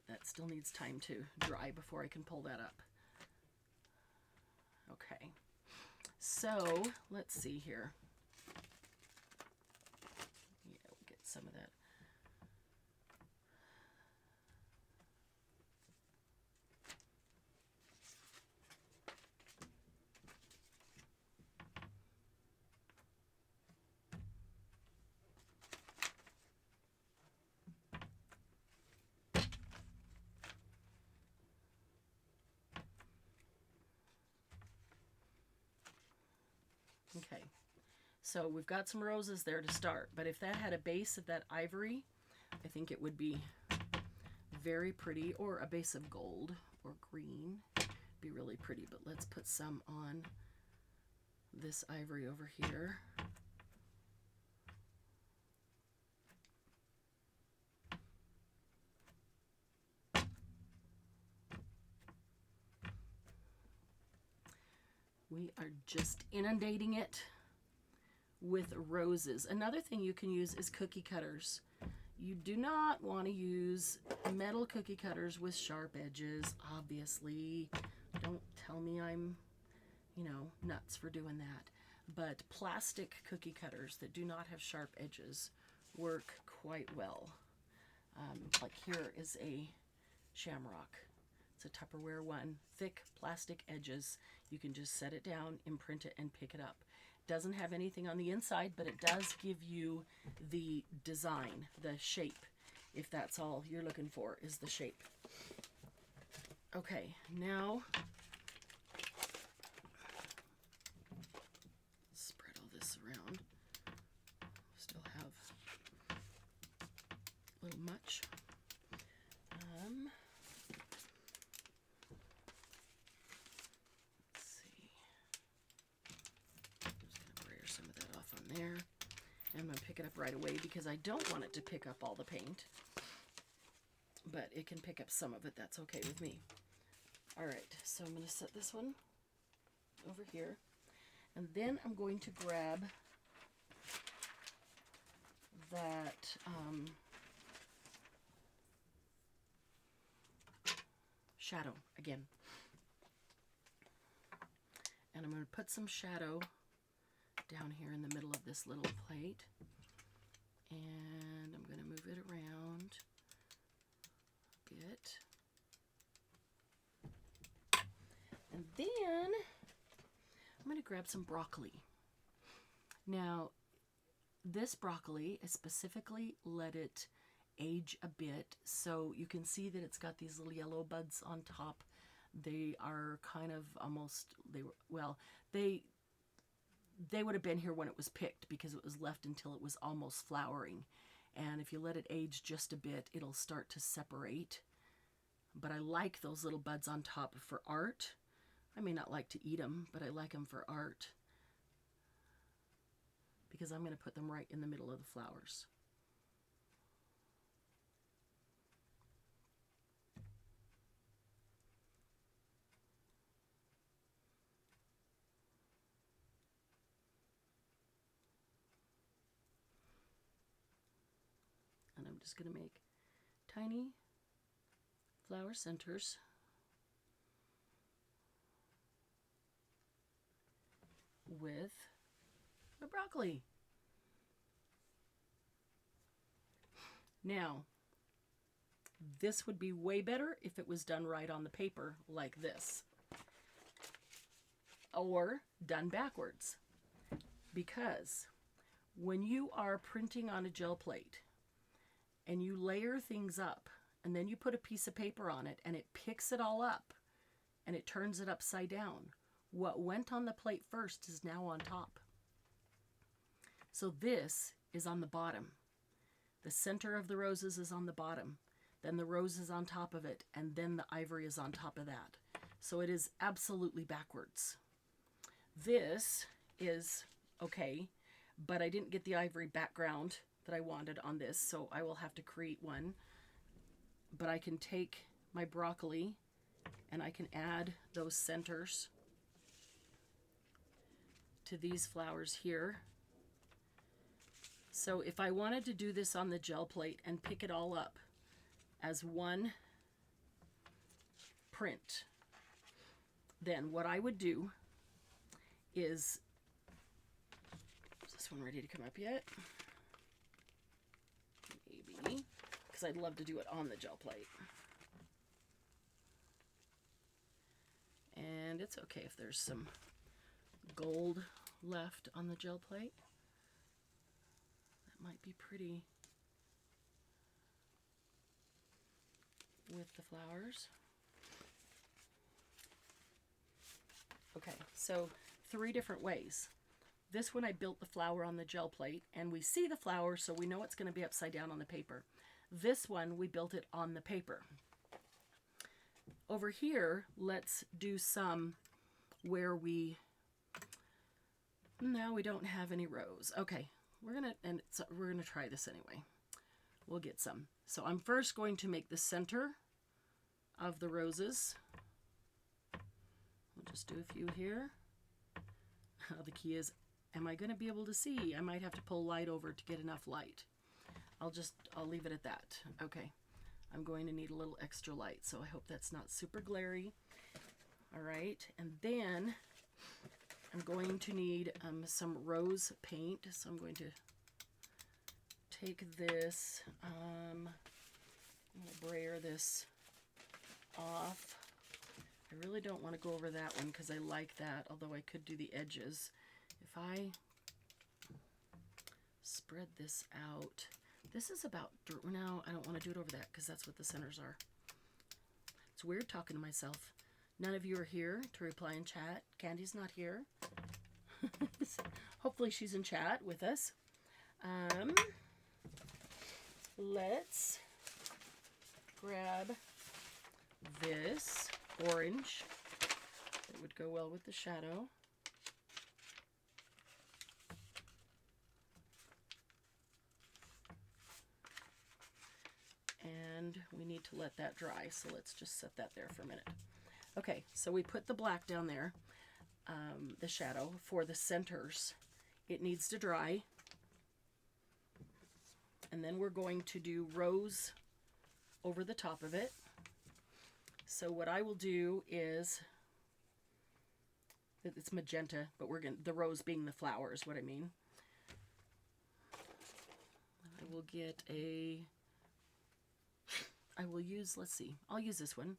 That still needs time to dry before I can pull that up. Okay, so let's see here. Yeah, we'll get some of that. Okay, so we've got some roses there to start, but if that had a base of that ivory, I think it would be very pretty, or a base of gold or green, be really pretty. But let's put some on this ivory over here. We are just inundating it with roses. Another thing you can use is cookie cutters. You do not want to use metal cookie cutters with sharp edges, obviously. Don't tell me I'm, nuts for doing that. But plastic cookie cutters that do not have sharp edges work quite well. Like here is a shamrock. It's a Tupperware one, thick plastic edges. You can just set it down, imprint it, and pick it up. Doesn't have anything on the inside, but it does give you the design, the shape, if that's all you're looking for, is the shape. Okay, now spread all this around. Still have a little much. There. I'm going to pick it up right away because I don't want it to pick up all the paint, but it can pick up some of it. That's okay with me. All right, so I'm going to set this one over here, and then I'm going to grab that shadow again, and I'm going to put some shadow down here in the middle of this little plate, and I'm going to move it around a bit, and then I'm going to grab some broccoli. Now this broccoli, I specifically let it age a bit, so you can see that it's got these little yellow buds on top. They are kind of almost, they would have been here when it was picked because it was left until it was almost flowering. And if you let it age just a bit, it'll start to separate. But I like those little buds on top for art. I may not like to eat them, but I like them for art because I'm going to put them right in the middle of the flowers. And I'm just going to make tiny flower centers with the broccoli. Now, this would be way better if it was done right on the paper like this, or done backwards, because when you are printing on a gel plate and you layer things up and then you put a piece of paper on it and it picks it all up and it turns it upside down, what went on the plate first is now on top. So this is on the bottom. The center of the roses is on the bottom. Then the rose is on top of it, and then the ivory is on top of that. So it is absolutely backwards. This is okay, but I didn't get the ivory background that I wanted on this, so I will have to create one. But I can take my broccoli and I can add those centers to these flowers here. So if I wanted to do this on the gel plate and pick it all up as one print, then what I would do is this one ready to come up yet? Maybe, because I'd love to do it on the gel plate. And it's okay if there's some gold left on the gel plate. That might be pretty with the flowers. Okay, so 3 different ways. This one I built the flower on the gel plate, and we see the flower, so we know it's going to be upside down on the paper. This one, we built it on the paper. Over here, let's do some where we, no, we don't have any rows. Okay, we're gonna try this anyway. We'll get some. So I'm first going to make the center of the roses. We'll just do a few here. The key is, am I going to be able to see? I might have to pull light over to get enough light. I'll leave it at that. Okay. I'm going to need a little extra light, so I hope that's not super glary. All right. And then I'm going to need some rose paint. So I'm going to take this, I'm going to brayer this off. I really don't want to go over that one because I like that, although I could do the edges. If I spread this out, this is about, no, I don't want to do it over that because that's what the centers are. It's weird talking to myself. None of you are here to reply in chat. Candy's not here. Hopefully she's in chat with us. Let's grab this orange. It would go well with the shadow. And we need to let that dry, so let's just set that there for a minute. Okay, so we put the black down there, the shadow for the centers. It needs to dry. And then we're going to do rose over the top of it. So what I will do is, it's magenta, but the rose being the flower is what I mean. I will get I will use, let's see, I'll use this one.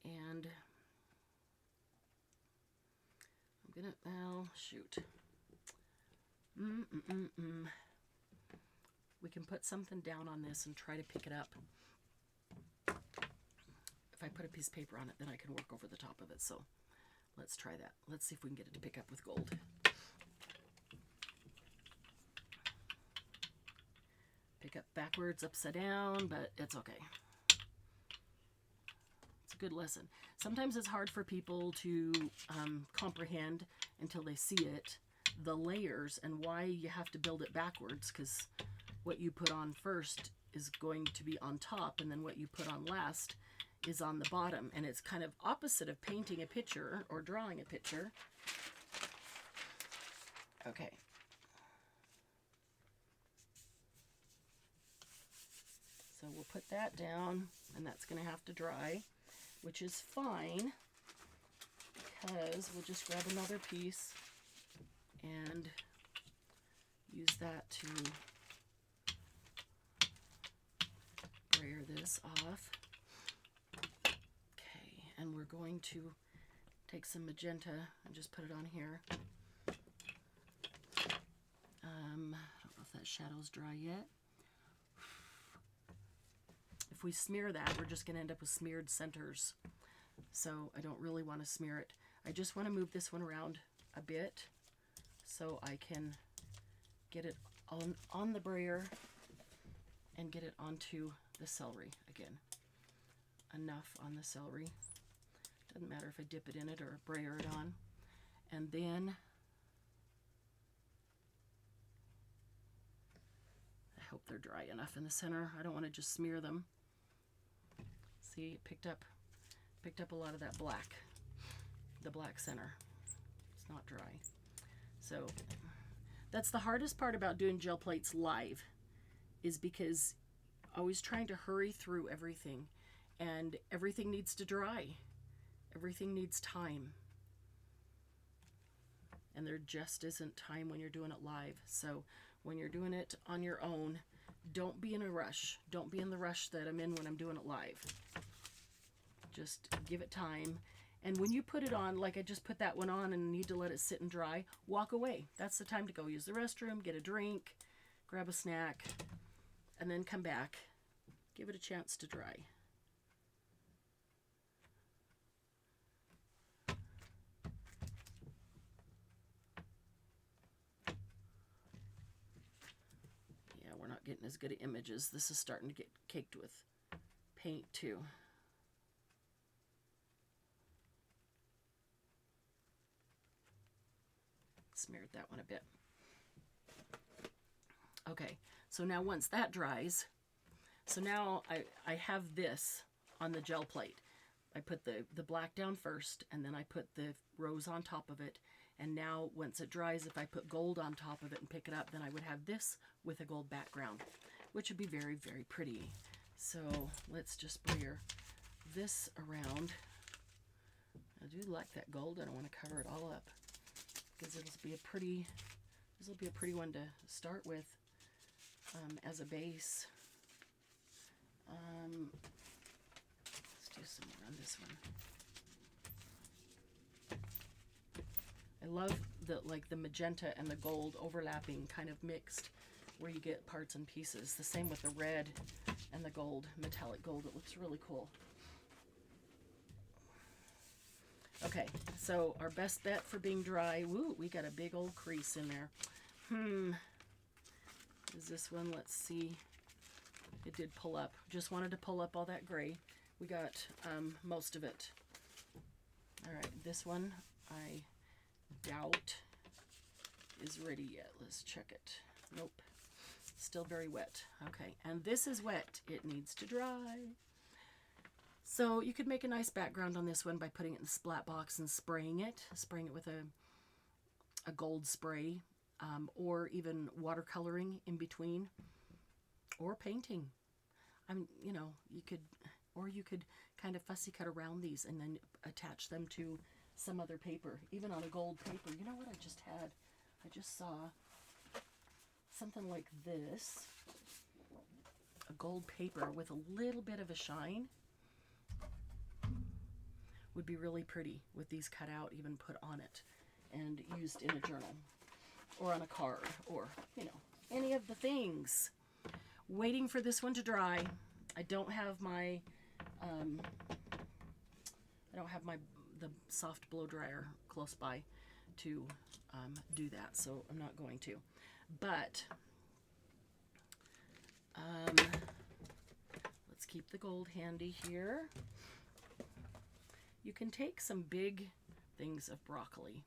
And I'm gonna, well, shoot. We can put something down on this and try to pick it up. If I put a piece of paper on it, then I can work over the top of it. So let's try that. Let's see if we can get it to pick up with gold. Pick up backwards, upside down, but it's okay. It's a good lesson. Sometimes it's hard for people to comprehend until they see it, the layers and why you have to build it backwards, because what you put on first is going to be on top, and then what you put on last is on the bottom. And it's kind of opposite of painting a picture or drawing a picture. Okay. So we'll put that down, and that's going to have to dry, which is fine, because we'll just grab another piece and use that to brayer this off. Okay, and we're going to take some magenta and just put it on here. I don't know if that shadow's dry yet. If we smear that, we're just going to end up with smeared centers. So I don't really want to smear it. I just want to move this one around a bit so I can get it on the brayer and get it onto the celery again. Enough on the celery. Doesn't matter if I dip it in it or brayer it on. And then I hope they're dry enough in the center. I don't want to just smear them. See, it picked up a lot of that black, the black center. It's not dry. So that's the hardest part about doing gel plates live, is because always trying to hurry through everything, and everything needs to dry. Everything needs time. And there just isn't time when you're doing it live. So when you're doing it on your own, don't be in a rush. Don't be in the rush that I'm in when I'm doing it live. Just give it time. And when you put it on, like I just put that one on and need to let it sit and dry, walk away. That's the time to go use the restroom, get a drink, grab a snack, and then come back. Give it a chance to dry. Yeah, we're not getting as good at images. This is starting to get caked with paint too. Smeared that one a bit. Okay, so now once that dries, so now I have this on the gel plate. I put the black down first, and then I put the rose on top of it, and now once it dries, if I put gold on top of it and pick it up, then I would have this with a gold background, which would be very, very pretty. So let's just brayer this around. I do like that gold, and I want to cover it all up, because it'll be a pretty, this will be a pretty one to start with as a base. Let's do some more on this one. I love the magenta and the gold overlapping, kind of mixed, where you get parts and pieces. The same with the red and the gold, metallic gold. It looks really cool. Okay, so our best bet for being dry, woo, we got a big old crease in there. Is this one? Let's see. It did pull up. Just wanted to pull up all that gray. We got most of it. All right, this one I doubt is ready yet. Let's check it. Nope, still very wet. Okay, and this is wet. It needs to dry. So you could make a nice background on this one by putting it in the splat box and spraying it with a gold spray, or even watercoloring in between, or painting. You know, you could kind of fussy cut around these and then attach them to some other paper, even on a gold paper. You know what I just had? I just saw something like this, a gold paper with a little bit of a shine. Would be really pretty with these cut out, even put on it and used in a journal or on a card, or, you know, any of the things. Waiting for this one to dry. I don't have my the soft blow dryer close by to do that, so I'm not going to. But let's keep the gold handy here. You can take some big things of broccoli,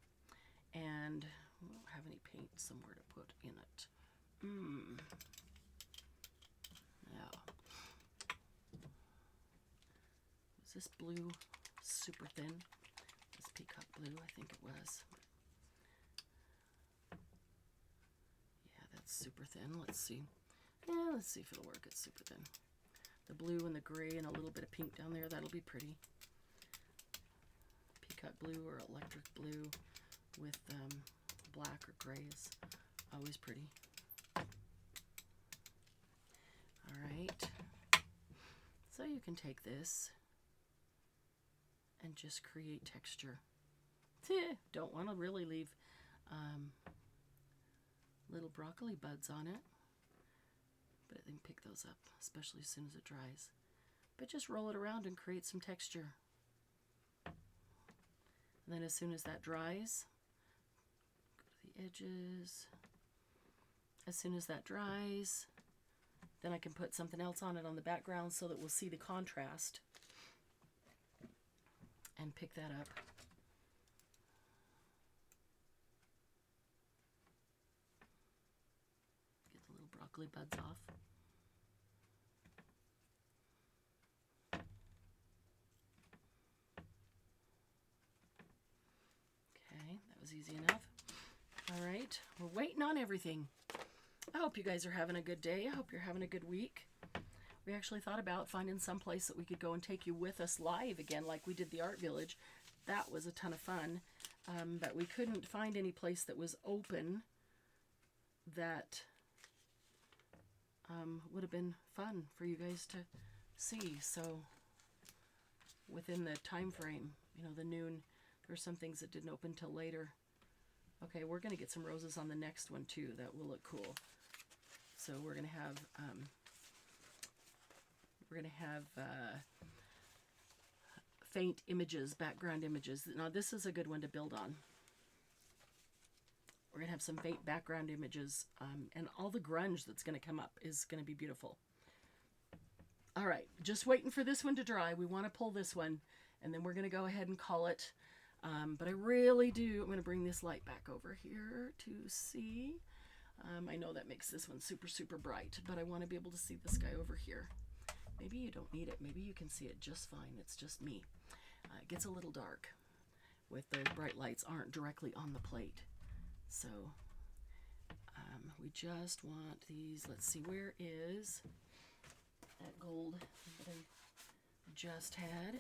and we don't have any paint somewhere to put in it. Yeah. Was this blue super thin? This peacock blue, I think it was. Yeah, that's super thin. Let's see. Yeah, let's see if it'll work. It's super thin. The blue and the gray and a little bit of pink down there, that'll be pretty. Peacock blue or electric blue with black or gray is always pretty. All right, so you can take this and just create texture. Don't want to really leave little broccoli buds on it, but I can pick those up, especially as soon as it dries. But just roll it around and create some texture. And then as soon as that dries, go to the edges. As soon as that dries, then I can put something else on it on the background so that we'll see the contrast. and pick that up. Get the little broccoli buds off. Okay, that was easy enough. All right, we're waiting on everything. I hope you guys are having a good day. I hope you're having a good week. We actually thought about finding some place that we could go and take you with us live again, like we did the Art Village. That was a ton of fun, but we couldn't find any place that was open that would have been fun for you guys to see. So within the time frame, you know, the noon, there were some things that didn't open till later. Okay, we're going to get some roses on the next one too. That will look cool. So we're going to have faint images, background images. Now this is a good one to build on. We're going to have some faint background images, and all the grunge that's going to come up is going to be beautiful. All right, just waiting for this one to dry. We want to pull this one, and then we're going to go ahead and call it. But I really do, I'm going to bring this light back over here to see. I know that makes this one super, super bright, but I want to be able to see this guy over here. Maybe you don't need it. Maybe you can see it just fine. It's just me. It gets a little dark with those bright lights aren't directly on the plate. So we just want these. Let's see, where is that gold that I just had?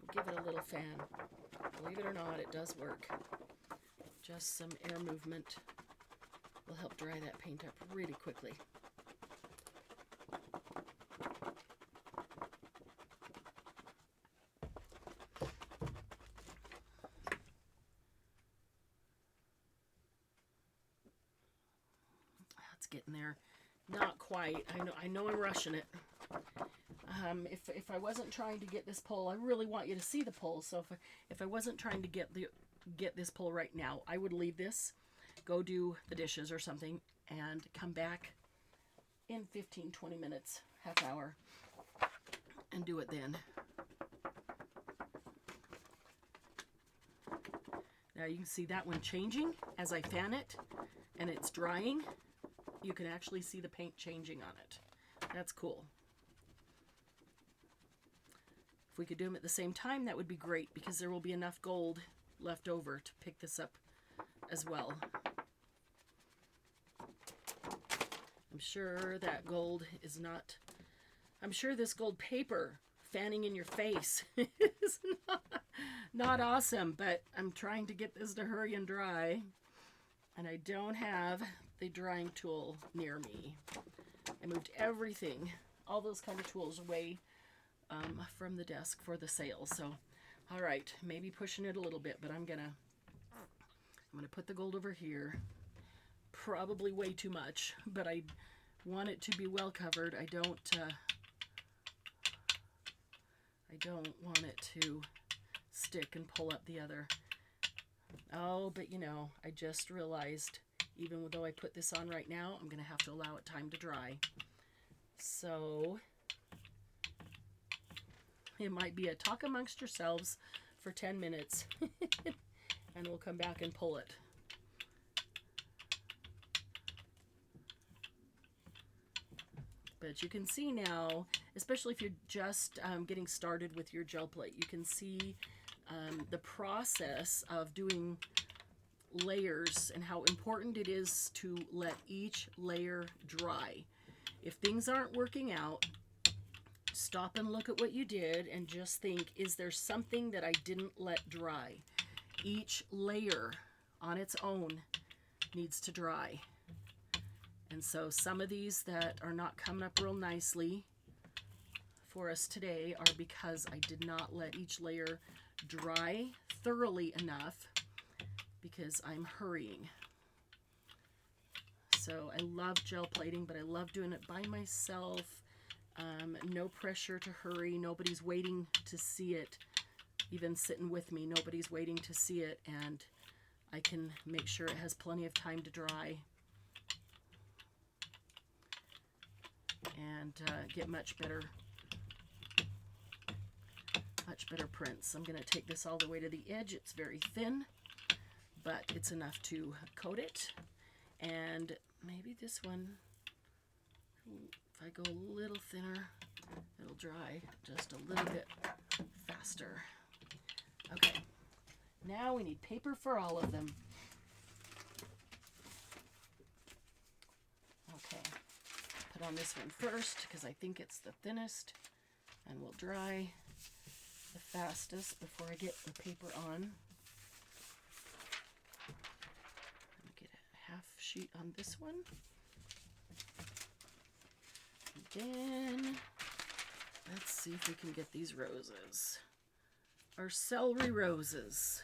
We'll give it a little fan. Believe it or not, it does work. Just some air movement will help dry that paint up really quickly. It's getting there. Not quite. I know I'm rushing it. If I wasn't trying to get this pole, I really want you to see the pole. So if I wasn't trying to get this pole right now, I would leave this, go do the dishes or something, and come back in 15-20 minutes, half hour, and do it then. Now you can see that one changing as I fan it, and it's drying. You can actually see the paint changing on it. That's cool. If we could do them at the same time, that would be great, because there will be enough gold left over to pick this up as well. I'm sure that gold is not, I'm sure this gold paper fanning in your face is not awesome, but I'm trying to get this to hurry and dry, and I don't have the drying tool near me. I moved everything, all those kind of tools away from the desk for the sale. So, all right, maybe pushing it a little bit, but I'm gonna put the gold over here. Probably way too much, but I want it to be well covered. I don't want it to stick and pull up the other. Oh, but you know, I just realized, even though I put this on right now, I'm gonna have to allow it time to dry. So it might be a talk amongst yourselves for 10 minutes and we'll come back and pull it. But you can see now, especially if you're just getting started with your gel plate, you can see the process of doing layers and how important it is to let each layer dry. If things aren't working out, stop and look at what you did and just think, is there something that I didn't let dry? Each layer on its own needs to dry. And so some of these that are not coming up real nicely for us today are because I did not let each layer dry thoroughly enough, because I'm hurrying. So I love gel plating, but I love doing it by myself. No pressure to hurry. Nobody's waiting to see it. Even sitting with me, nobody's waiting to see it, and I can make sure it has plenty of time to dry and get much better much better print. So I'm going to take this all the way to the edge. It's very thin, but it's enough to coat it. And maybe this one, if I go a little thinner, it'll dry just a little bit faster. Okay, now we need paper for all of them. Okay, put on this one first because I think it's the thinnest and will dry the fastest before I get the paper on. Get a half sheet on this one. And then let's see if we can get these roses. Our celery roses.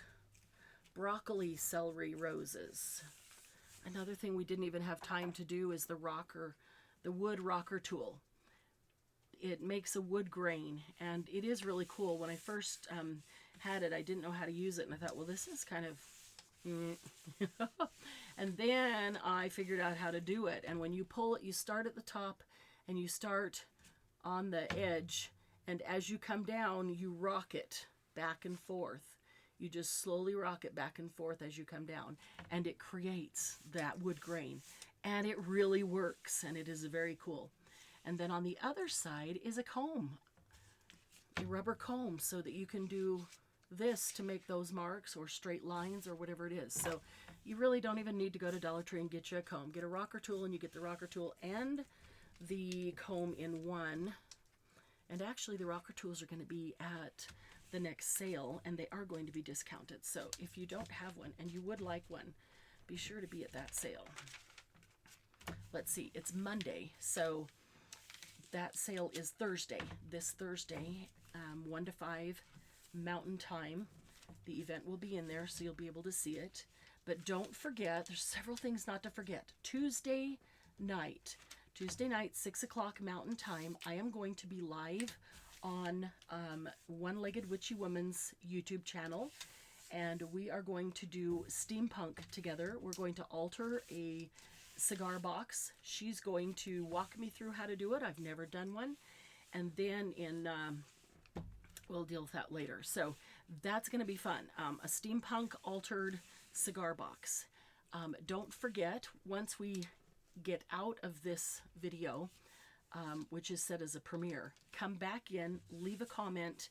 Broccoli celery roses. Another thing we didn't even have time to do is the wood rocker tool. It makes a wood grain, and it is really cool. When I first had it, I didn't know how to use it, and I thought, well, this is kind of... And then I figured out how to do it. And when you pull it, you start at the top, and you start on the edge, and as you come down, you rock it back and forth. You just slowly rock it back and forth as you come down, and it creates that wood grain, and it really works, and it is very cool. And then on the other side is a comb, a rubber comb, so that you can do this to make those marks or straight lines or whatever it is. So you really don't even need to go to Dollar Tree and get you a comb. Get a rocker tool, and you get the rocker tool and the comb in one. And actually the rocker tools are going to be at the next sale, and they are going to be discounted. So if you don't have one and you would like one, be sure to be at that sale. Let's see, it's Monday, so that sale is Thursday. This Thursday, 1 to 5 Mountain Time. The event will be in there, so you'll be able to see it. But don't forget, there's several things not to forget. Tuesday night, 6 o'clock Mountain Time, I am going to be live on One-Legged Witchy Woman's YouTube channel, and we are going to do steampunk together. We're going to alter a cigar box. She's going to walk me through how to do it. I've never done one. And then we'll deal with that later. So that's going to be fun. A steampunk altered cigar box. Don't forget, once we get out of this video, which is set as a premiere, come back in, leave a comment,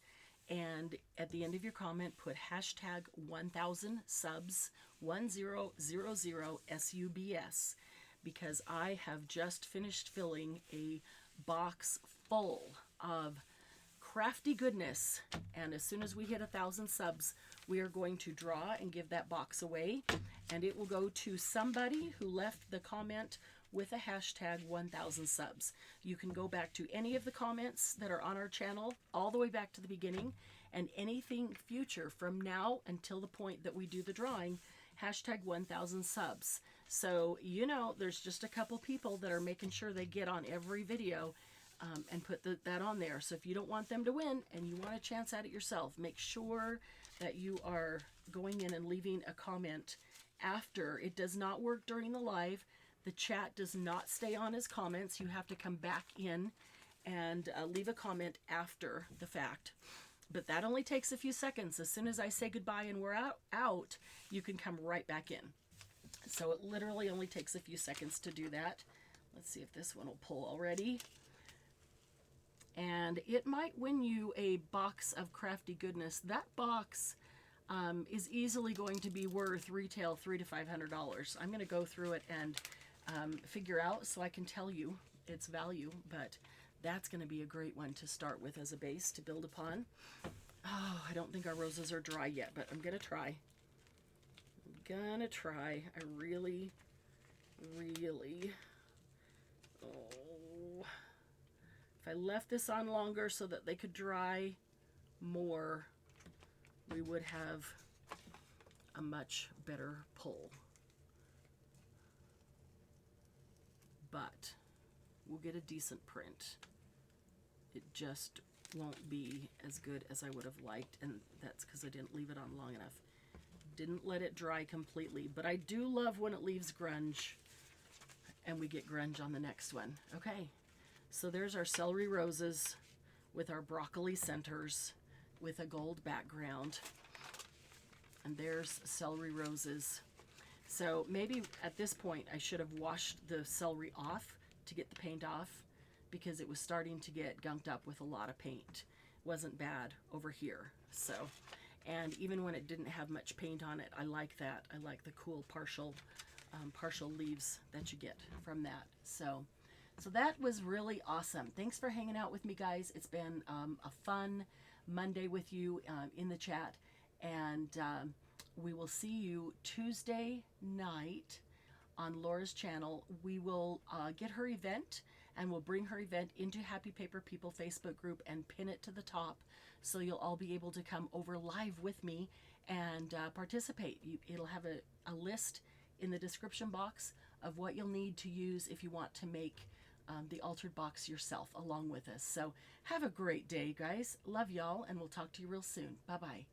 and at the end of your comment, put hashtag 1000 subs, 1000 SUBS, because I have just finished filling a box full of crafty goodness, and as soon as we hit 1,000 subs, we are going to draw and give that box away, and it will go to somebody who left the comment with a hashtag 1000 subs. You can go back to any of the comments that are on our channel, all the way back to the beginning, and anything future from now until the point that we do the drawing, hashtag 1000 subs. So, you know, there's just a couple people that are making sure they get on every video and put that on there. So if you don't want them to win and you want a chance at it yourself, make sure that you are going in and leaving a comment after. It does not work during the live. The chat does not stay on as comments. You have to come back in and leave a comment after the fact. But that only takes a few seconds. As soon as I say goodbye and we're out, you can come right back in. So it literally only takes a few seconds to do that. Let's see if this one will pull already. And it might win you a box of crafty goodness. That box is easily going to be worth retail $300 to $500. I'm going to go through it and figure out so I can tell you its value, but that's going to be a great one to start with as a base to build upon. Oh, I don't think our roses are dry yet, but I'm going to try. I really, oh, if I left this on longer so that they could dry more, we would have a much better pull. But we'll get a decent print. It just won't be as good as I would have liked, and that's because I didn't leave it on long enough. Didn't let it dry completely, but I do love when it leaves grunge, and we get grunge on the next one. Okay, so there's our celery roses with our broccoli centers with a gold background. And there's celery roses. So maybe at this point I should have washed the celery off to get the paint off, because it was starting to get gunked up with a lot of paint. Wasn't bad over here. So, and even when it didn't have much paint on it, I like that. I like the cool partial leaves that you get from that. So that was really awesome. Thanks for hanging out with me, guys. It's been a fun Monday with you in the chat, and we will see you Tuesday night on Laura's channel. We will get her event, and we'll bring her event into Happy Paper People Facebook group and pin it to the top, so you'll all be able to come over live with me and participate. It'll have a list in the description box of what you'll need to use if you want to make the altered box yourself along with us. So have a great day, guys. Love y'all, and we'll talk to you real soon. Bye-bye.